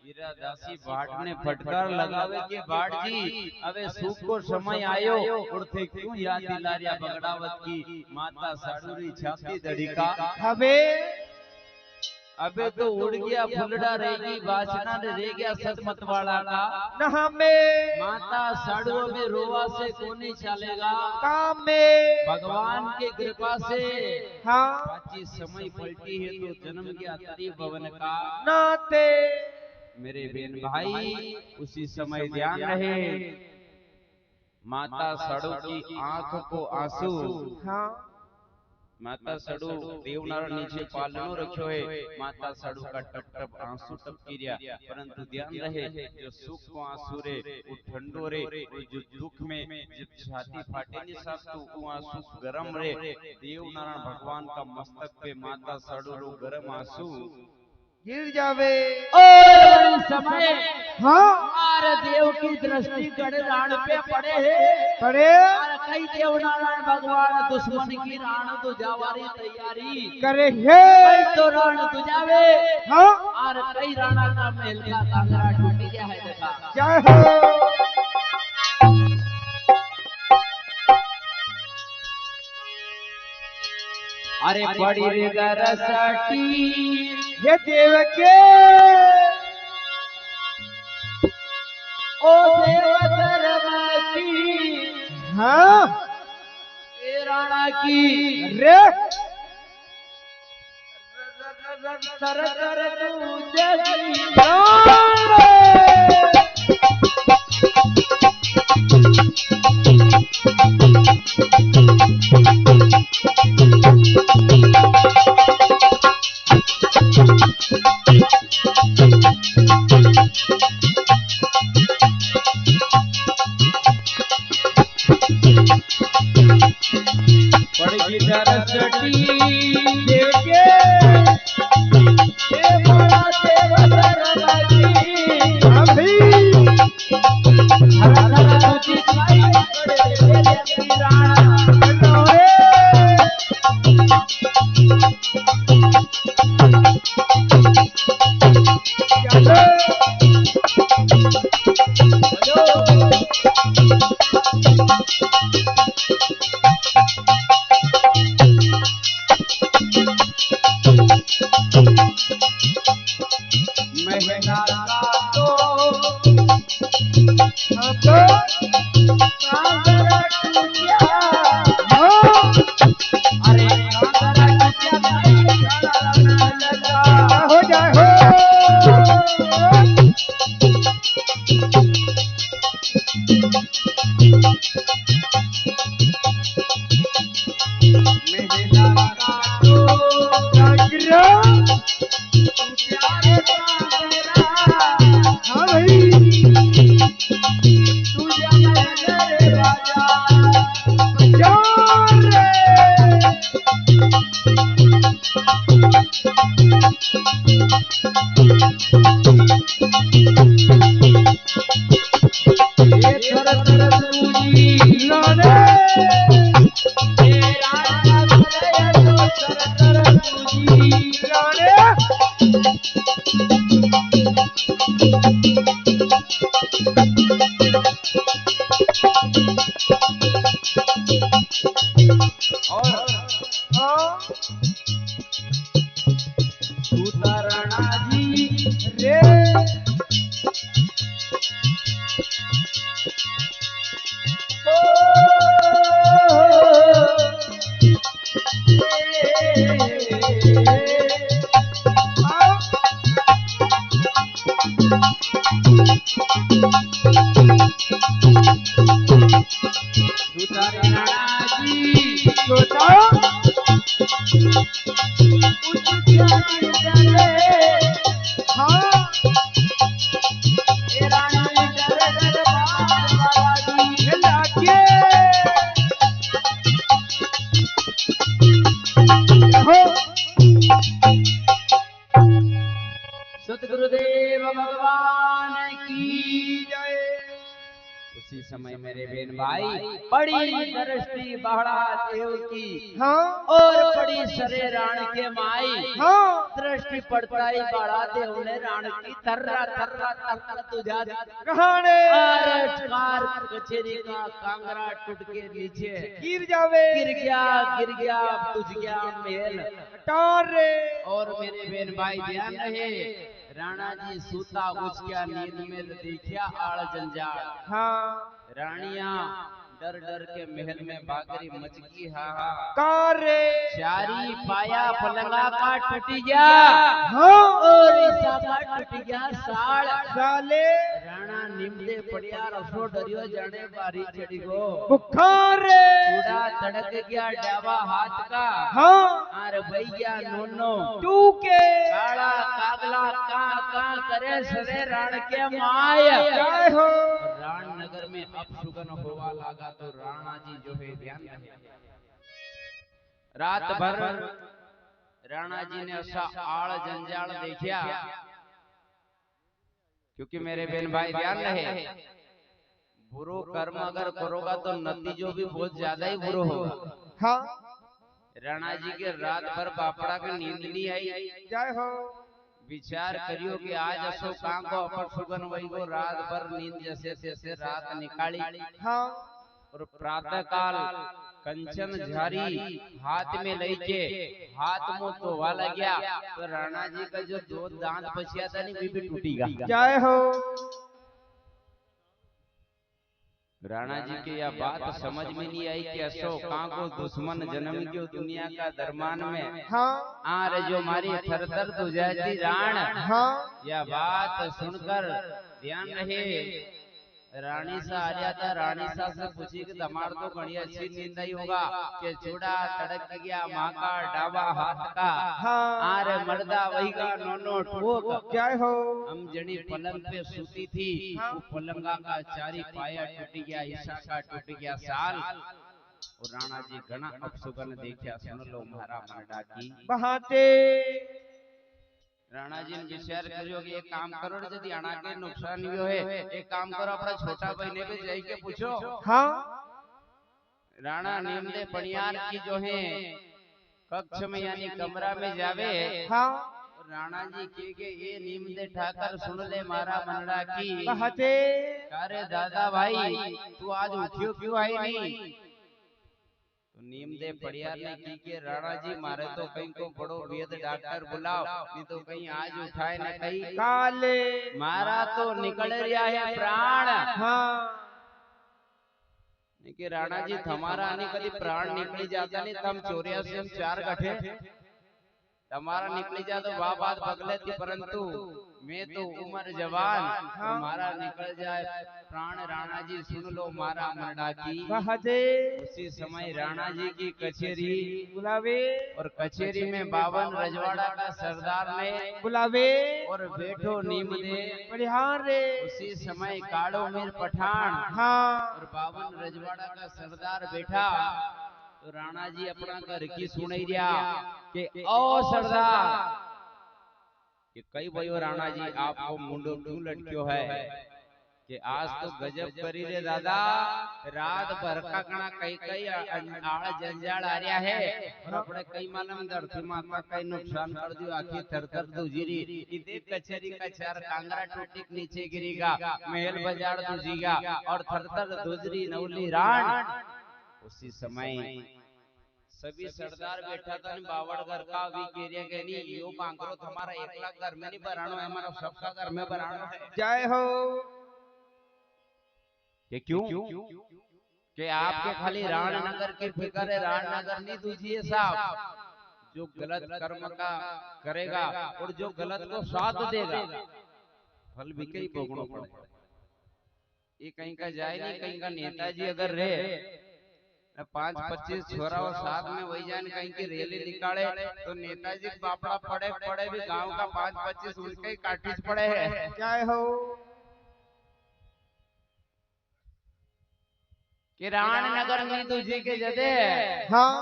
हीरा दासी भाट ने फटकार लगावे कि भाट जी अबे सुख को समय आयो उड़ते क्यों याद दिला रिया बगड़ावत की माता साड़ू री छाती धड़िका हवे अबे तो उड़ गया फुलड़ा रहेगी वासना ने रह गया सतमत वाला का न हमें माता साड़ू में रोवा से कोनी चलेगा काम में भगवान की कृपा से हाँ पाची समय पलटी है तो जन्म गया तरी भवन का नाते मेरे बहन भाई उसी समय ध्यान रहे माता साड़ू की आंख को आंसू हाँ माता साड़ू देवनारायण नीचे पालनो रखो है माता साड़ू का टप टप आंसू टपकी रिया परंतु ध्यान रहे जो सुख को आंसू रे वो ठंडो रे और जो दुख में जब छाती फाटे नहीं सकतो वो आंसू गरम रे देवनारायण भगवान का मस्तक पे माता साड़ू रो गरम आंसू गिर जावे और समय हाँ मार देव की दृष्टि कड़े राण पे पड़े है पड़े और कई देवनारायण भगवान दुश्मन की राण तो जावारी तैयारी करे है कई तो राण तो जावे हाँ और कई राणा का महल का कांगरा टूट गया है देखा जय हो अरे बड़ी रे गरसटी ये देव के ओ देव धर्म की हाँ ए राणा की रे सर कर तुझे प्राण बड़ी दरसटी देव के ए बड़ा देव धर्म की हम भी हर हर तुझी छाई बड़े देव की राणा रे महंगा का तो कांगरा टूटिया अरे कांगरा टूटिया भाई गाना लगा हो जाए हो मेहला का तो कांगरा टूटिया रे कांगरा हाँ भाई तू जाने रे राजा बाजार रे ये थर थर सूजी लाने ये राजा करे तो थर थर सूजी लाने और हाँ सुतरणा जी रे ओ सुतरणा जी सोता हाँ रानी डर डर बाबा जी लागे हो सतगुरुदेव भगवान की जय। उसी समय मेरे बेन भाई बड़ी दृष्टि बहड़ा देव की हाँ और बड़ी सरे राण के माई हाँ दृष्टि पड़ता ही बड़ा देव ने राण की थर्रा थर्रा थर्रा तुझा कहाने अरे कार कचेरी का कांगरा टूट के नीचे गिर जावे गिर गया तुझ गया महल टार रे और मेरे बेन भाई ध्यान रहे राणा जी सूता उठ गया नींद में देखिया आड़ जंजाल हाँ रानियां डर डर के महल में बागरी मचकी हा हा कार रे चारी पाया पलंगा का टूट गया हाँ और ईसा का टूट गया साड़ साले राणा निमदे पड़िया रसो डरियो जाने बारी चढ़ी गो बुखार रे चूड़ा तड़क गया डाबा हाथ का हाँ अरे भैया नोनो टूके काला कागला का करे सरे राण के माया जय हो राण नगर में अपशुगन होवा लगा तो राणा जी जो है ध्यान रहे रात भर राणा जी ने ऐसा आड़ जंजाल देखा क्योंकि मेरे बहन भाई ध्यान रहे बुरो कर्म अगर करोगा तो नतीजों भी बहुत ज्यादा ही बुरो होगा। हाँ राणा जी के रात भर बापड़ा की नींद नहीं आई। जय हो विचार करियो कि आज असो काम को अपर सुगन वही को रात भर नींद जैसे तैसे रात निकाली हाँ और प्रातः काल कंचन झारी हाथ में लेके हाथ मुंह धोवा लग गया तो राणा जी का जो दो दांत बचिया था नहीं भी टूटेगा। जय हो राणा जी के यह बात समझ में नहीं आई कि असो कां को दुश्मन जन्म क्यों दुनिया का दरमान में हाँ आरे जो मारी थर थर हो जाती राण हाँ यह बात सुनकर ध्यान रहे रानी सा आ जाता रानी सा से पूछी कि हमार तो बड़ी अच्छी नींद आई होगा कि चूड़ा तड़क गया माँ का डाबा हाथ का हाँ आरे मर्दा वही का नोनो ठोक जय हो हम जनी पलंग पे सूती थी वो पलंगा का चारी पाया टूट गया ईसा का टूट गया साल और राणा जी घना अपसुगन देखा सुन लो मारा मरडा की बहाते राणा जी ने विचार करियो कि एक काम करो यदि आना के नुकसान भी होए एक काम करो अपना छोटा बहने पे जाई के पूछो। हाँ राणा नीमदे पणियार की जो है कक्ष में यानी कमरा में जावे हाँ राणा जी के ये नीमदे ठाकर सुन ले मारा मनड़ा की बहाते अरे दादा भाई तू आज उठियो क्यों आई नहीं तो नीमदे पड़ियार ने की के राणा जी मारे तो कहीं को बड़ो वेद डॉक्टर बुलाओ नहीं तो कहीं आज उठाए न कहीं काले मारा तो निकल रहा है प्राण। हाँ कि राणा जी तुम्हारा आने कभी प्राण निकली जाता नहीं, तम 84 में 4 गठे तुम्हारा निकली जा तो वाह बात बगले थी, परंतु मैं तो उम्र जवान, हमारा निकल जाए प्राण राणा जी सुन लो मारा मरडा की। उसी समय राणा जी की कचेरी बुलावे और कचेरी में 52 रजवाड़ा का सरदार ने बुलावे और बैठो नीम दे परिहार रे। उसी समय काड़ो मीर पठान हाँ और 52 रजवाड़ा का सरदार बैठा। तो राणा जी अपना घर की सुनाई दिया कि ओ सरदार कि कई भयो राणा जी आपको मुंडो क्यों लटक्यो है कि आज तो गजब करी रे दादा, रात भर का कणा कई कई आड़ जंजाल आ रहा है और अपने कई मालूम धरती माता कई नुकसान कर दियो, आखिर थर-थर दूजीरी इतने कचेरी का 4 कांगरा टूटी नीचे गिरेगा, महल बाजार दूजीगा और थर-थर दूजरी नवली राण। उसी समय सभी सरदार बैठा था, बावड़गढ़ का भी केरिया के नहीं यो बांकरो हमारा 1 लाख घर में नहीं बनाना है, हमारा सबका घर में बनाना है। जय हो। कि क्यों कि आपके खाली राणनगर की फिक्र है, राणनगर नहीं दूजिए साहब, जो गलत कर्म का करेगा और जो गलत को साथ देगा फल भी कहीं भोगना पड़ेगा। ये कहीं का जाए नहीं, कहीं का नेताजी अगर रहे 5-25 छोरा और साथ में वही जान कहीं की रैली निकाले तो नेताजी बापड़ा पड़े भी गांव का 5-25 उनके ही काटिज पड़े हैं। जय हो। कि राणनगर में तुझे के जदे हाँ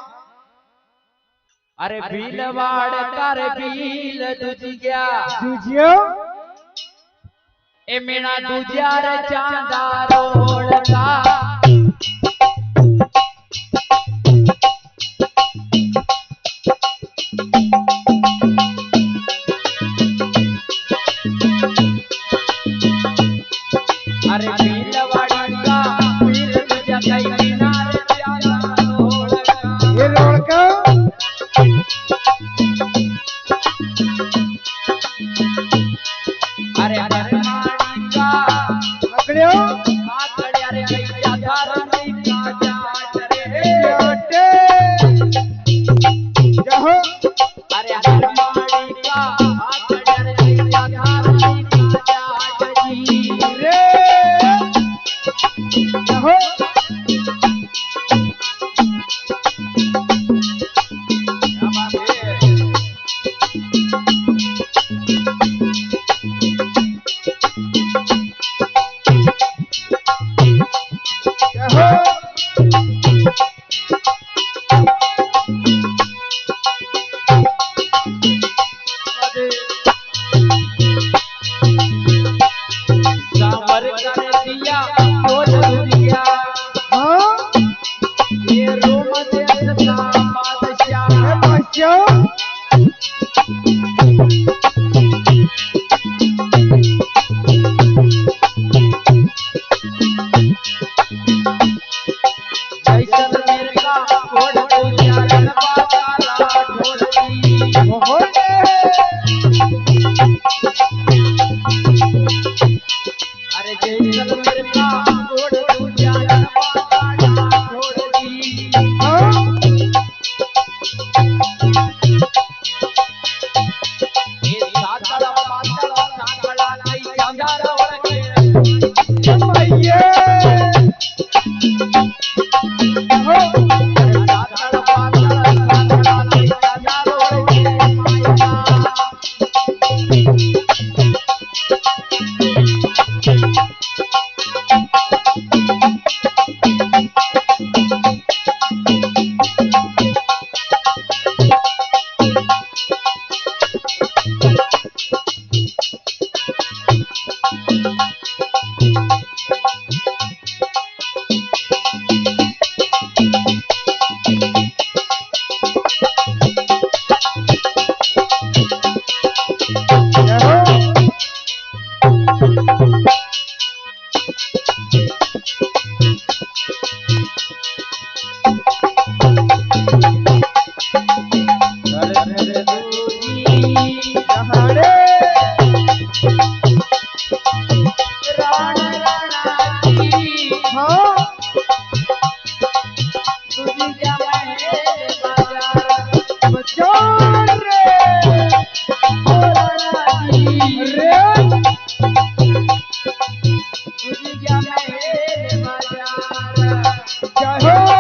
अरे भीलवाड़ कर भील तुझी गया दूजियो ए मेरा दूजार चांदा रोड का अरे भीलवाड़ी का भील तुझा कई किनारे चांदा रोड का ये रोड का अरे हरमाड़ी का पकड़ियो आकड़े अरे कैसा धारनी का जाट रे जोटे जहो अरे हरमाड़ी का आकड़े अरे कैसा धारनी का जाट जी रे जहो क्या बात है। जहो सावर कर दिया बोल दिया हाँ ये रोम देश का बादशाह ये बच्चो जैसलमेर का कोड पूजा रणबाकाला ढोलकी मोहने अरे जैसलमेर का कोड पूजा रणबाकाला ढोलकी हाँ ये सातड़ा पातड़ा सांगड़ा कई चांदारा वळके भैया जहो सातड़ा पातड़ा सांगड़ा कई चांदारा वळके माया जहो धर दूजी जहाड़े राण राणा की हाँ जय हो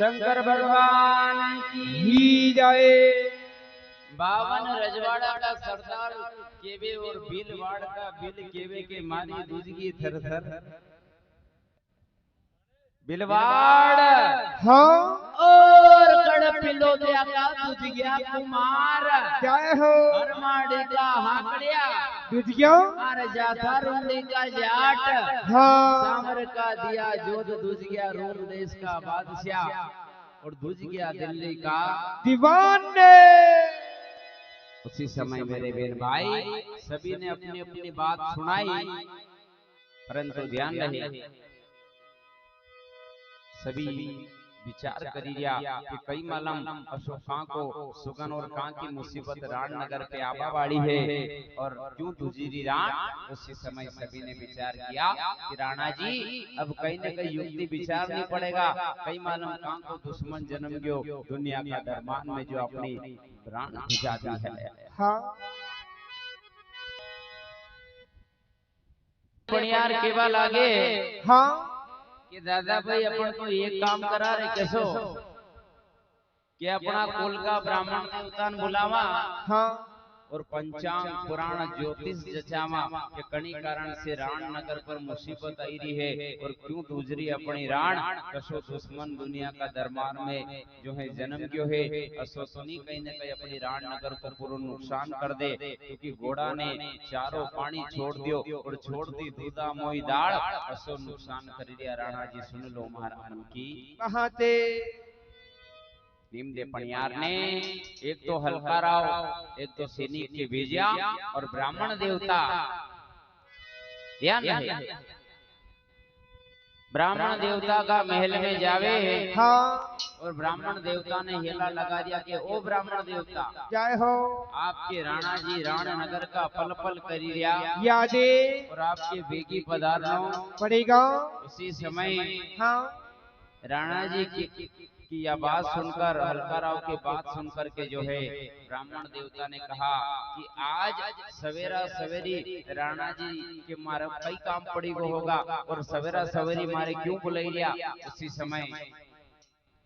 शंकर भगवान की ही जाए 52 रजवाड़ा का सरदार केवे और भीलवाड़ का बिल केवे के मारी दूजगी थर थर भीलवाड़ हाँ और कड़ पिलो दिया का तुझ गया कुमार जय हो हरमाड़ी का हाकड़िया दुधिया और जाता रूंडी का जाट हाँ सामर का दिया जोध दूज गया रोम देश का बादशाह और दूज गया दिल्ली का दीवान ने उसी समय मेरे बहन भाई सभी ने अपनी अपनी बात सुनाई परंतु ध्यान रहे सभी विचार करी लिया कि कई मालूम अशोका को सुगन और कां की मुसीबत राणनगर पे आबा वाली है और क्यों तुझीरी राण। उसी समय सभी ने विचार किया कि राणा जी अब कहीं न कहीं युक्ति विचार नहीं पड़ेगा कई मालूम कां को दुश्मन जन्म गयो दुनिया का दरमान में जो अपनी राण बुझा दी है। हाँ पणियार केवा लागे हाँ कि दादा भाई अपन तो एक काम करा रहे कैसो कि अपना कुल का ब्राह्मण देवतान बुलावा हाँ और पंचांग पुराण ज्योतिष जचावा के कणी कारण से राण नगर पर मुसीबत आई रही है और क्यों दूसरी अपनी राण कसो दुश्मन दुनिया का दरबार में जो है जन्म क्यों है असो सुनी कहीं न कहीं अपनी राण नगर को पूरा नुकसान कर दे क्योंकि घोड़ा ने चारों पानी छोड़ दियो और छोड़ दी दूधा मोई दाल असो नुकसान कर दिया। राणा जी सुन लो महाराज की कहाँ थे भीमदेव पणियार ने एक तो हल्का राव एक तो सैनिक के भेजा और ब्राह्मण देवता ध्यान रहे ब्राह्मण देवता का महल में जावे हाँ और ब्राह्मण देवता ने हेला लगा दिया कि ओ ब्राह्मण देवता जय हो आपके राणा जी राणनगर का पल पल करी लिया यादे और आपके बेगी पधारनो पड़ेगा उसी समय हाँ राणा जी की यह बात सुनकर हल्का राव की बात सुनकर के जो है ब्राह्मण देवता ने कहा कि आज सवेरा सवेरी राणा जी के मारे कई काम पड़ी वो होगा और सवेरा सवेरी मारे क्यों बुलाई लिया। उसी समय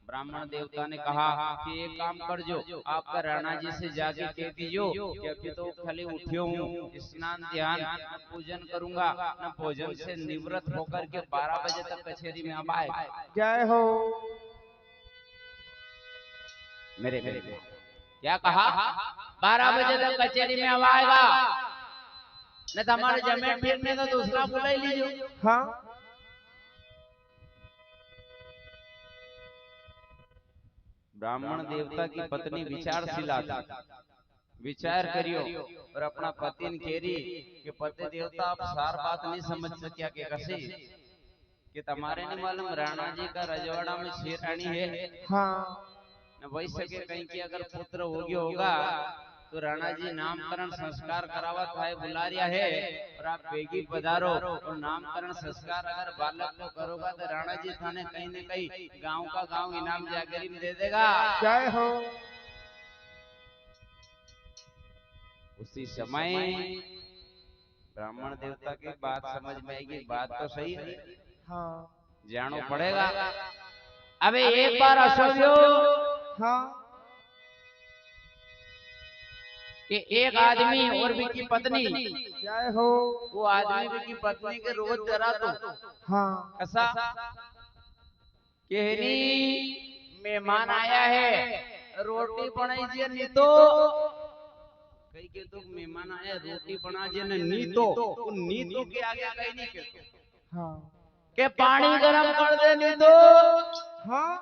ब्राह्मण देवता ने कहा कि एक काम कर जो आपका राणा जी से जाके कह दीजो कि अभी तो खाली उठियो हूँ स्नान ध्यान न पूजन करूंगा न भोजन से निवृत्त होकर के 12 बजे तक कचहरी में अब आए। जय हो मेरे क्या कहा 12 बजे तक कचहरी में अब आएगा न तो हमारे जमीन फिरने तो दूसरा बुला ही लीजिए। हाँ ब्राह्मण देवता की पत्नी विचारशीला थी विचार करियो और अपना पति ने कह कि पति देवता आप सार बात नहीं समझ सकिया कि कैसे कि तुम्हारे नहीं मालूम राणा जी का रजवाड़ा में शेरानी है हाँ न वही सके कहीं की अगर पुत्र हो गया होगा तो राणा जी नामकरण संस्कार करावा था बुला रिया है और आप बेगी पधारो और नामकरण संस्कार अगर बालक को करोगा तो राणा जी थाने कहीं न कहीं गांव का गांव इनाम जागीर में दे देगा। जय हो उसी समय ब्राह्मण देवता की बात समझ में आएगी बात तो सही है हाँ जानो पड़ेगा। अबे एक बार अशोभियो हाँ कि एक आदमी और भी की पत्नी जय हो वो आदमी भी की पत्नी के रोज जरा तो हाँ ऐसा कहनी मेहमान आया है रोटी बनाई जे नहीं तो कई के तो मेहमान आया रोटी बना जे नहीं तो के आगे कहीं नहीं के हाँ के पानी गरम कर दे नहीं तो हाँ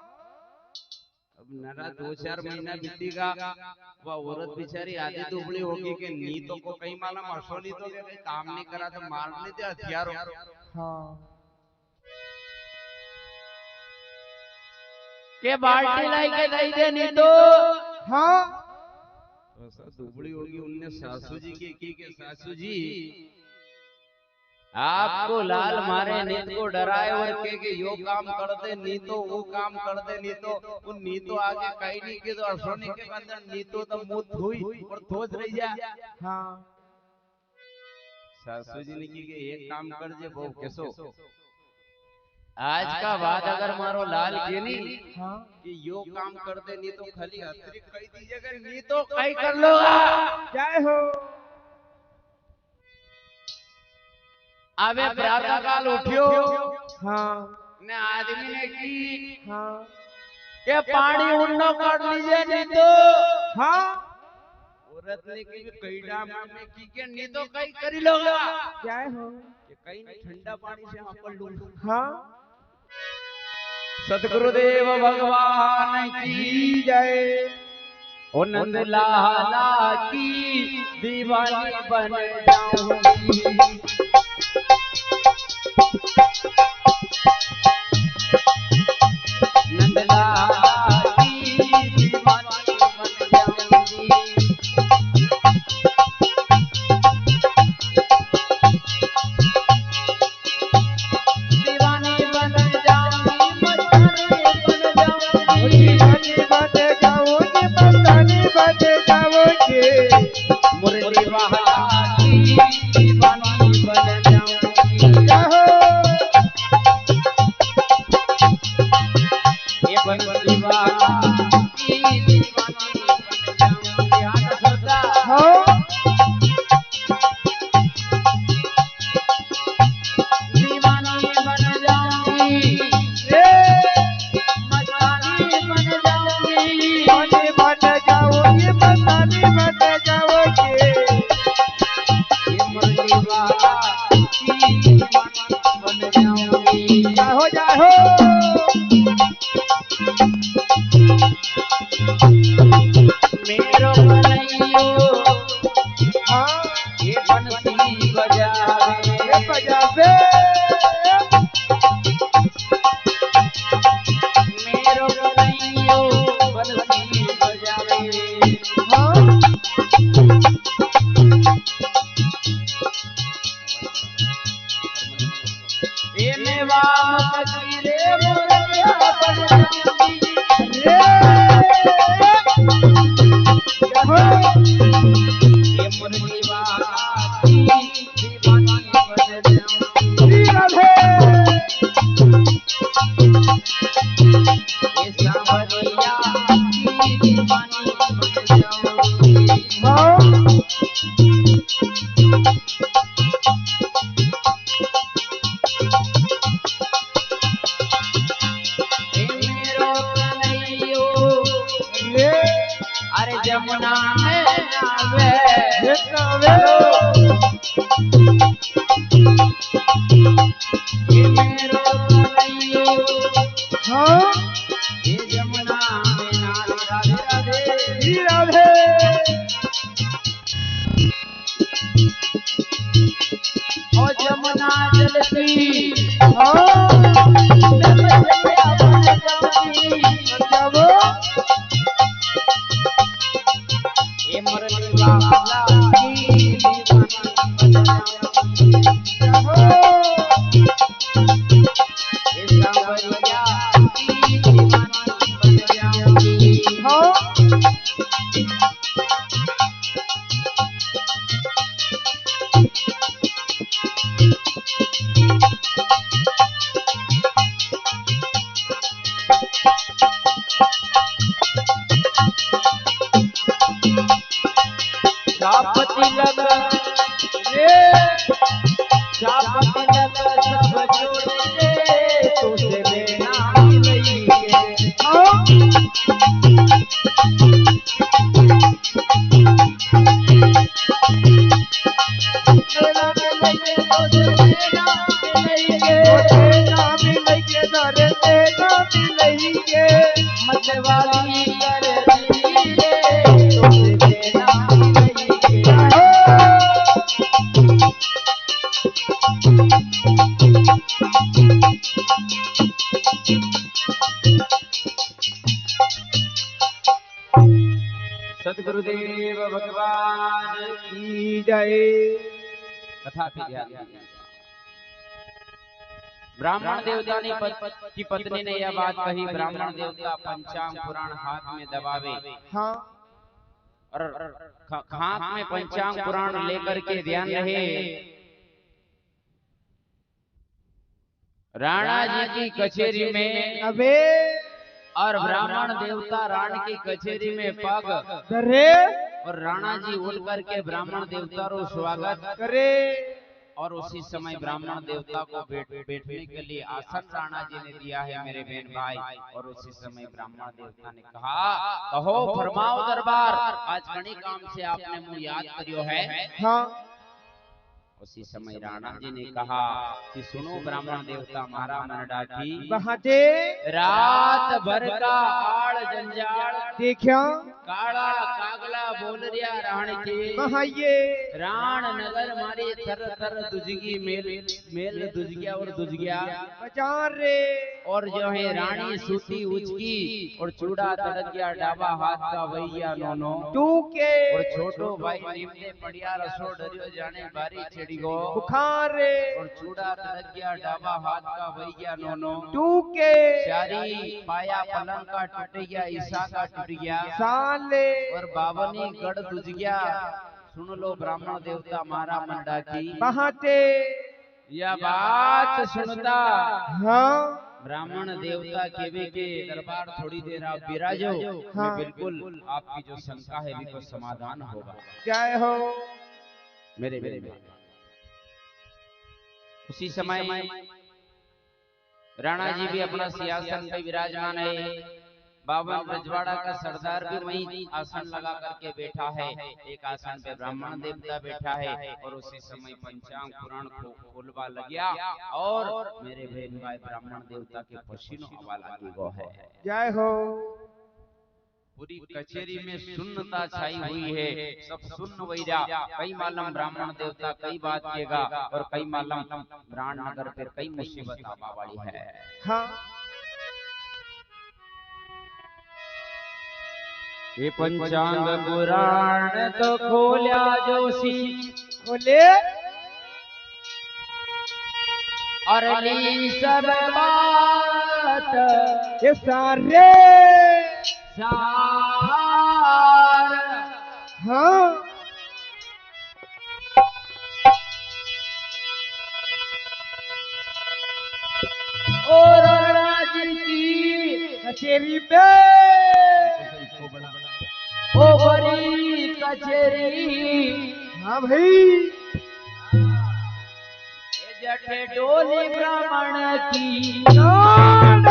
अब नरा 2-4 महीना बीतेगा वह औरत बेचारी आधी दुबली होगी कि नीतों को कई मालूम असोली तो कहीं काम नहीं करा तो मार लेते हथियारों। हाँ के बाल्टी लाई के दई दे नहीं तो हाँ दुबली होगी उनने सासू जी के सासू जी आपको लाल मारे नीत को डराए और के यो काम कर दे नी तो वो काम कर दे नी तो उन नी तो आगे कहीं नहीं के तो सोने के अंदर नी तो मुंह धोई और धोज रही जा। हाँ सासू जी ने की के एक काम कर जे वो कैसो आज का बाद अगर मारो लाल के नहीं हाँ कि यो काम कर दे नी तो खाली हथरी कही दीजिए अगर नी तो कहीं कर लो जय हो। अबे प्रातः काल उठियो हाँ ने आदमी ने की हाँ के पानी उन्नो कर लीजिए नी तो हाँ औरत ने की कैडा में की के नी तो कहीं करी लोगा जय हो। कि कहीं ठंडा पानी से हम पड़ लूंगा। हाँ सतगुरुदेव भगवान की जय। ओ नंद लाला की दीवानी बन जाऊंगी। नंद लाला की दीवानी बन जाऊंगी। दीवानी बन जाऊंगी दीवानी बन जाओगे मस्तानी बन जाओगे। मुरली वाला की दीवानी बन जाऊंगी। जय हो। ये बंसी वाला की दीवानी बन जाऊंगी। हाथ सदा हाँ दीवानी बन जाऊंगी। ये मस्तानी बन जाऊंगी। दीवानी बन जाओगे मस्तानी बन जाओगे। ये मुरली वाला की दीवानी बन जाऊंगी। जय हो जय हो। मेरो कन्हैयो हाँ ये बंसी बजावे। ये बजावे। मेरो कन्हैयो बंसी बजावे। हाँ ये मेवा मकदीरे मुरलिया बन जाऊंगी। ये जय हो। ये मुरली वाला की दीवानी बन जाऊंगी। श्री राधे। ये सांवरिया की दीवानी बन जाऊंगी। हाँ ये मेरो कन्हैयो ये अरे जमुना में नावे। ये नावे। ये मेरो कन्हैयो हाँ ये जमुना में नावे। राधे राधे। श्री राधे। ओ जमुना जलती हाँ जमुना बन जाऊंगी। जाओ। ये मुरली वाला की दीवानी बन जाऊंगी। जय हो। ये सांवरिया की दीवानी बन जाऊंगी। हाँ छापती लग ये छापती लग सब छोड़ के तुझे लेना मिलेंगे। हाँ लेना मिलेंगे तुझे लेना मिलेंगे। तेरा मिलेंगे दरे तेरा मिलेंगे। मतवाली कर धीरे तुझे लेना मिलेंगे। सतगुरुदेव भगवान की जय। कथा की ध्यान दीजिए। ब्राह्मण देवता ने की पत्नी ने यह बात कही। ब्राह्मण देवता पंचांग पुराण हाथ में दबावे, हाँ और हाथ में पंचांग पुराण लेकर के ध्यान रहे। राणा जी की कचेरी में अबे और ब्राह्मण देवता राण की कचेरी में पग करे, और राणा जी उठ करके ब्राह्मण देवता रो स्वागत करे। और उसी समय ब्राह्मण देवता को बैठने के लिए आसन राणा जी ने दिया है मेरे बहन भाई। और उसी समय ब्राह्मण देवता ने कहा, कहो फरमाओ दरबार, आज कणी काम से आपने मुझे याद करियो है। हाँ उसी समय राणा जी ने कहा कि सुनो ब्राह्मण देवता, मारा मन डाकी बहाते रात भर का आड़ जंजाल देखा, काला कागला बोल रिया राण के कहाइए राण नगर मारी थर थर दुजगी मेल मेल दुज गया और दुज गया। बाजार रे, और जो है रानी सूती उचकी और चूड़ा तड़क गया, डाबा हाथ का वैया नोनो तू के और छोटो भाई निमने पड़िया रसो डरियो जाने बारी छिड़ी गो बुखार रे, और चूड़ा तड़क गया, डाबा हाथ का वैया नोनो तू के चारी पाया पलंग का टूट गया, ईसा का टूट गया, साले और बावनी गढ़ दुज गया। सुन लो ब्राह्मण देवता मारा मंडा की बहाते, यह बात सुनता हाँ ब्राह्मण देवता केवे के दरबार थोड़ी देर आप विराजो, हाँ। मैं बिल्कुल आपकी जो शंका है भी को समाधान होगा। जय हो। मेरे मेरे उसी समय राणा जी भी अपना सिंहासन पे विराजमान है। बावन रजवाड़ा का सरदार भी वहीं आसन लगा करके बैठा है। एक आसन पे ब्राह्मण देवता बैठा है, और उसी समय पंचांग पुराण खोलवा लग गया, और मेरे बहन भाई ब्राह्मण देवता के पसीनों हवा लगी गो है। जय हो। पूरी कचेरी में सुन्नता छाई हुई है, सब सुन्न वैरा। कई मालूम ब्राह्मण देवता कई बात कहेगा, और कई मालूम ब्राह्मण नगर पर कई मुसीबत आवा वाली है। हाँ ये पंचांग पुराण तो खोल्या जोशी बोले, और ली सब बात ये सारे सार। हाँ और राज की कचेरी पे ओ बड़ी कचेरी, हाँ भाई, ये जटे डोली ब्राह्मण की नाम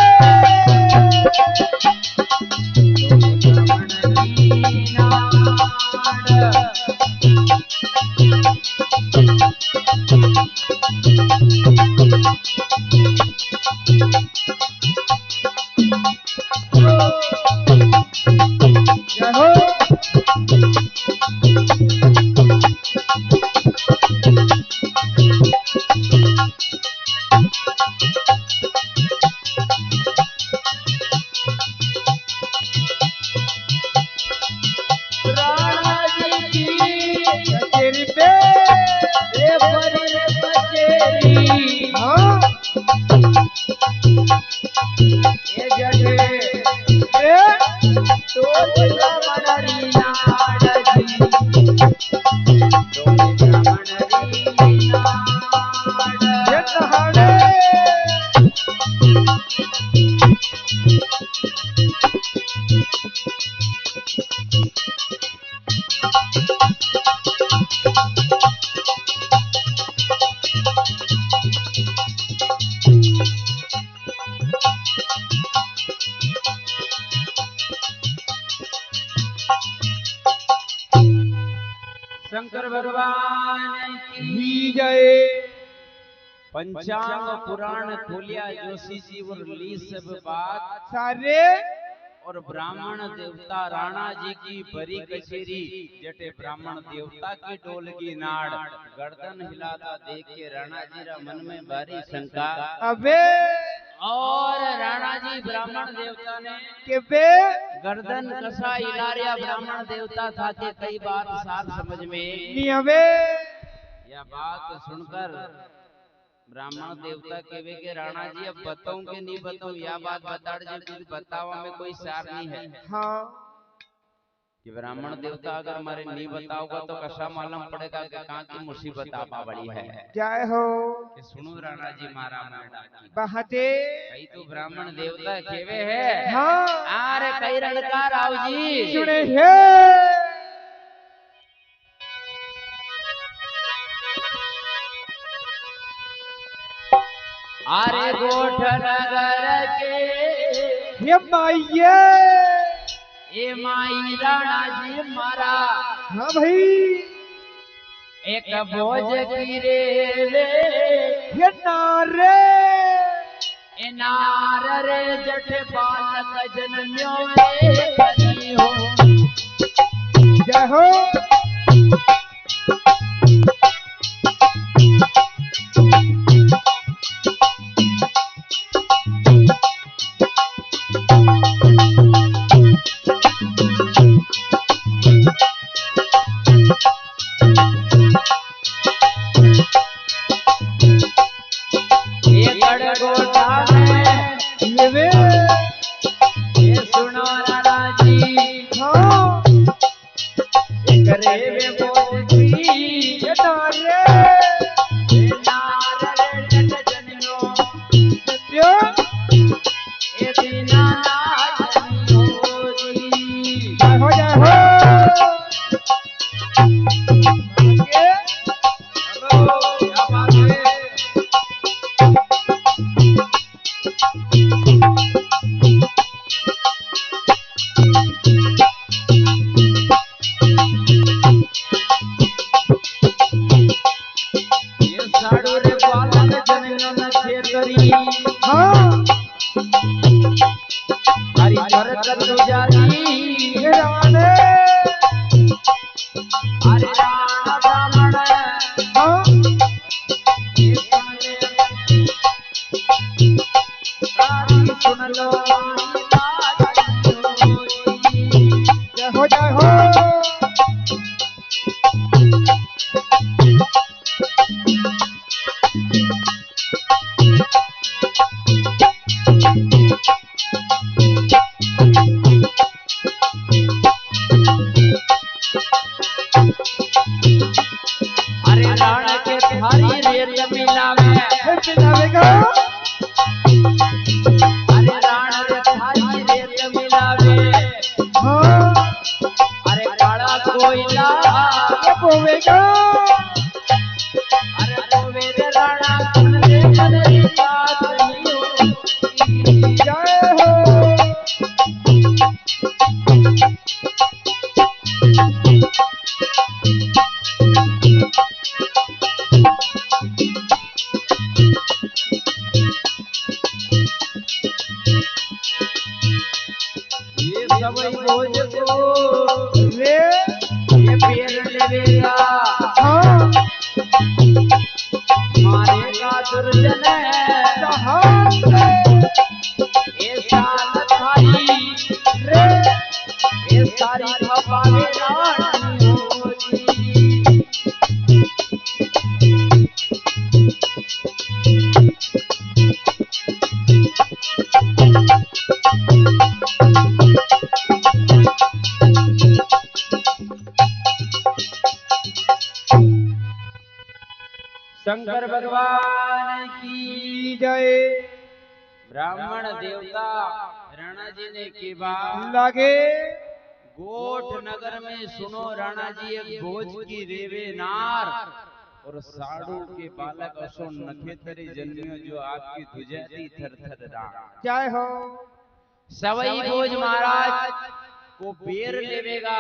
जय हो। राणा जी की कचेरी पे ये बड़ी कचेरी, हाँ ये जटे ए डोली ब्राह्मण री नाड़ जी, डोली ब्राह्मण री नाड़। ये कहानी शंकर भगवान की ही गए पंचांग पुराण खोलिया जोशी जी और ली सब बात। सारे और ब्राह्मण देवता राणा जी की बड़ी कचेरी जटे ब्राह्मण देवता की डोल की नाड़ गर्दन हिलाता देख के राणा जी रा मन में भारी शंका। अबे और राणा जी ब्राह्मण देवता ने के बे गर्दन कसा हिलारिया ब्राह्मण देवता था के कई बात साफ समझ में। नी अबे यह बात सुनकर ब्राह्मण देवता केवे के राणा जी अब बताऊं कि नहीं बताऊं, या बात बता दे, कुछ बतावा में कोई सार नहीं है। हाँ कि ब्राह्मण देवता अगर मारे नहीं बताओगा तो कसा मालूम पड़ेगा कि कहाँ की मुसीबत आपा बड़ी है। जय हो कि सुनो राणा जी मारा मरडा की बहते कई तो ब्राह्मण देवता केवे है। हाँ अरे कई रणका राव जी सुने है अरे गोठ नगर के ये माइये ए माई राणा जी मारा हाँ भाई एक भोज की रे ये नारे ए नार रे जठ बालक जनम्यो रे करी हो। जय हो शंकर भगवान की जय ब्राह्मण देवता राणा जी ने की बात लागे गोठ नगर में सुनो राणा जी एक भोज की रेवे नार और साड़ू के बालक असो नखेतरी जन्मियो जो आपकी दुजैती थर थर राम। जय हो सवई भोज महाराज को बेर लेवेगा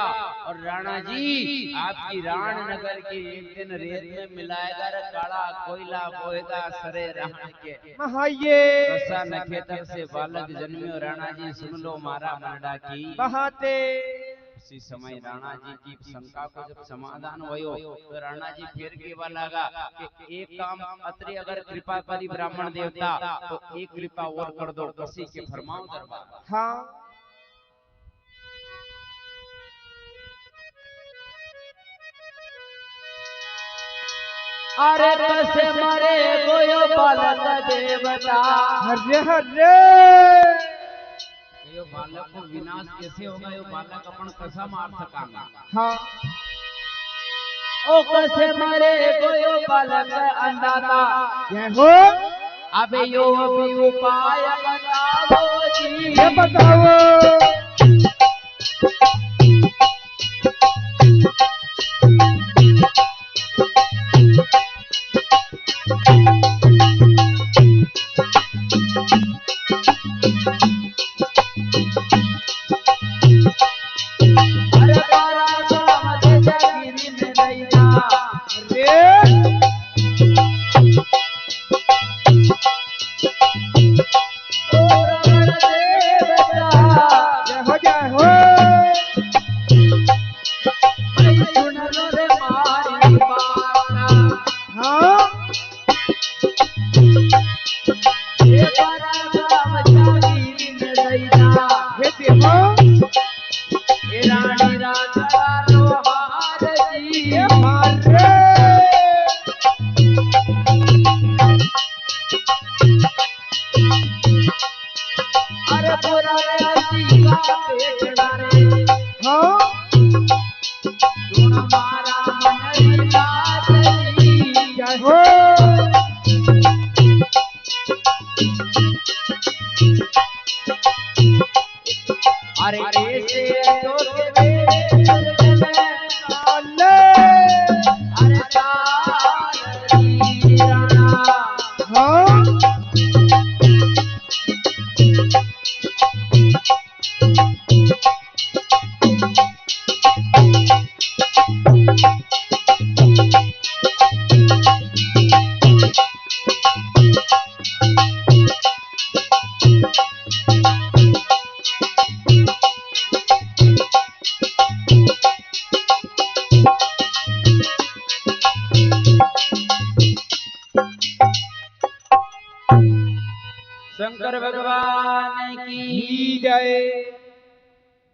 और राणा जी आपकी राण नगर के एक दिन रेत में मिलाएगा रे काला कोयला बोएगा सरे राण के महाये रसा नखेतर से बालक जन्मियो। राणा जी सुन लो मारा मरडा की बहाते। उसी समय राणा जी की शंका को जब समाधान हुयो तो राणा जी फिर केवा लगा कि एक काम अतरी अगर कृपा करी ब्राह्मण देवता तो एक कृपा और कर दो, किसी के फरमाओ दरबार। हाँ अरे कैसे मरे गोयो बालक देवता। हरे हरे यो बालक को विनाश कैसे होगा, यो बालक अपन कैसा मार सकांगा। हाँ ओ कैसे मरे गोयो बालक अंधाता। जय हो। अबे यो भी उपाय बताओ जी। ये बताओ। अरे बारा गाँव के जागीरी में रैना। अरे ओ रमण देवता। जय हो जय हो। भाई सुन लो रे मारी बात। हाँ ये बारा गाँव जागीरी में रैना। ये देखो। ये रानी राधा लोहार जी। ये हरे अरे पूरा राजी का पेट रे। हाँ सुन मारा मनरी बात जी। जय हो। अरे ऐसे तो के बेर अल्ले अरे तारी राणा। हाँ शंकर भगवान की जय।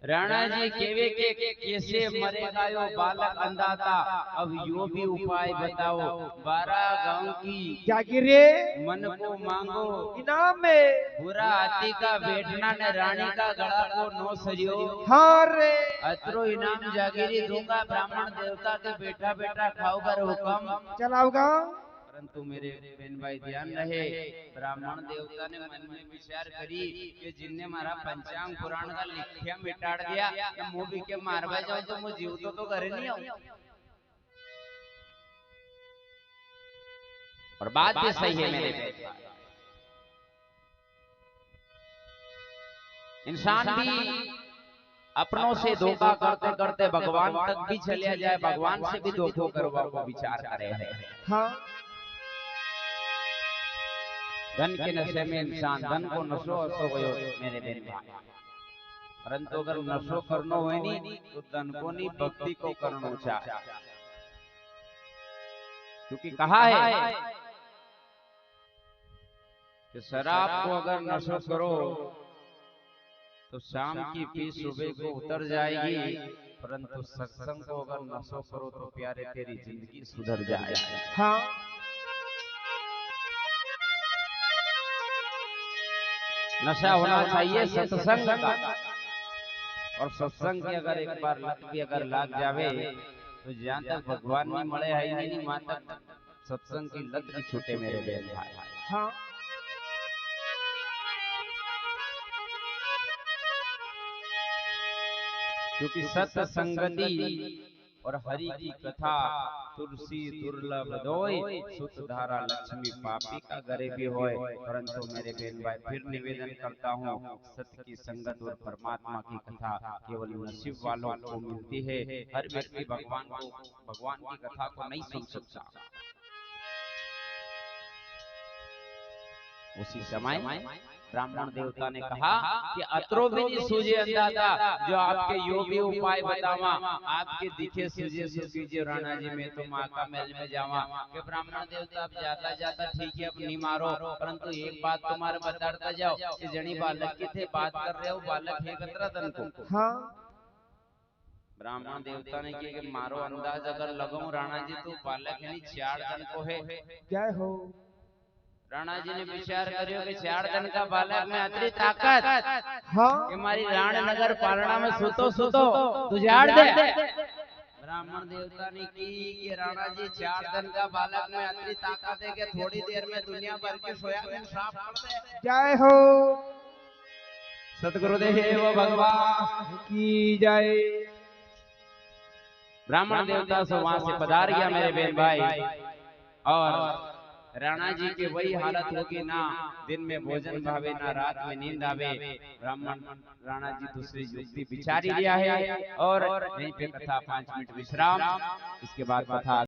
राणा जी केवे के कैसे मरेगा यो बालक अंधाता। अब यो भी उपाय बताओ। 12 गांव की जागिरे मन को मांगो इनाम में। बुरा हाथी का बैठना ने रानी का गला को नो सरियो। हाँ रे अतरो इनाम जागीरी दूंगा। ब्राह्मण देवता के बेटा बेटा खाओ कर हुक्म। चलाऊंगा। परंतु मेरे बहन भाई ध्यान रहे, ब्राह्मण देवता ने मन में विचार करी कि जिनने मारा पंचांग पुराण का लिखिया मिटाड़ दिया, मुंह भी के मारवा जाओ तो मुझे जीव तो करे नहीं हो। और बात भी सही है मेरे बहन भाई। इंसान भी अपनों से धोखा करते करते भगवान तक भी चलिया जाए, भगवान से भी धोखा करवा को विचार करे है। हाँ धन के नशे में इंसान धन को नशो असो गयो मेरे बहन भाई। परंतु अगर नशो करनो है नहीं तो धन को नहीं भक्ति को करनो चाहिए। क्योंकि कहा है कि शराब को अगर नशो करो तो शाम की पी सुबह को उतर जाएगी, परंतु सत्संग को अगर नशो करो तो प्यारे तेरी जिंदगी सुधर जाएगी। हाँ नशा होना चाहिए सत्संग का। और सत्संग की अगर एक बार लत भी अगर लाग जावे तो जहाँ तक भगवान नहीं मले है नहीं वहां तक सत्संग की लत भी छूटे मेरे बहन भाई। हाँ क्योंकि सत्संगति और हरि की कथा तुलसी दुर्लभ दोय सुत धारा लक्ष्मी पापी का गरे भी होय। परंतु मेरे बहन भाई फिर निवेदन करता हूँ, सत्य की संगत और परमात्मा की कथा केवल नसीब वालों को मिलती है। हर व्यक्ति भगवान की कथा को नहीं सुन सकता। उसी समय ब्राह्मण देवता ने कहा कि अत्रो भी नहीं सूझे अंदाजा जो आपके योगी उपाय बतावा। आपके दिखे सूझे सूझे राणा जी में तो माँ का महल में जावा। कि ब्राह्मण देवता अब जाता जाता ठीक है अब नहीं मारो, परंतु एक बात तुम्हारे बताता जाओ कि जनी बालक की थे बात कर रहे हो बालक है कतरा तन को। हाँ ब्राह्मण देवता ने किया कि मारो अंदाज अगर लगाऊं राणा जी तो बालक यानी 4 दिन को है। जय हो। राणा जी ने विचार करियो कि 4 दिन का बालक में अतरी ताकत हाँ कि मारी राणनगर पालना में सुतो सुतो तुझाड़ दे। ब्राह्मण देवता ने की कि राणा जी 4 दिन का बालक में अतरी ताकत है कि थोड़ी देर में दुनिया भर की सोयाबीन साफ कर दे। जय हो। सतगुरुदेव भगवान की जय। ब्राह्मण देवता से वहां से पधार गया मेरे बहन भाई। और राणा जी की वही हालत होगी, ना दिन में भोजन भावे ना रात में नींद आवे। ब्राह्मण राणा जी दूसरी युक्ति विचारी लिया है और यहीं पे कथा 5 मिनट विश्राम, इसके बाद कथा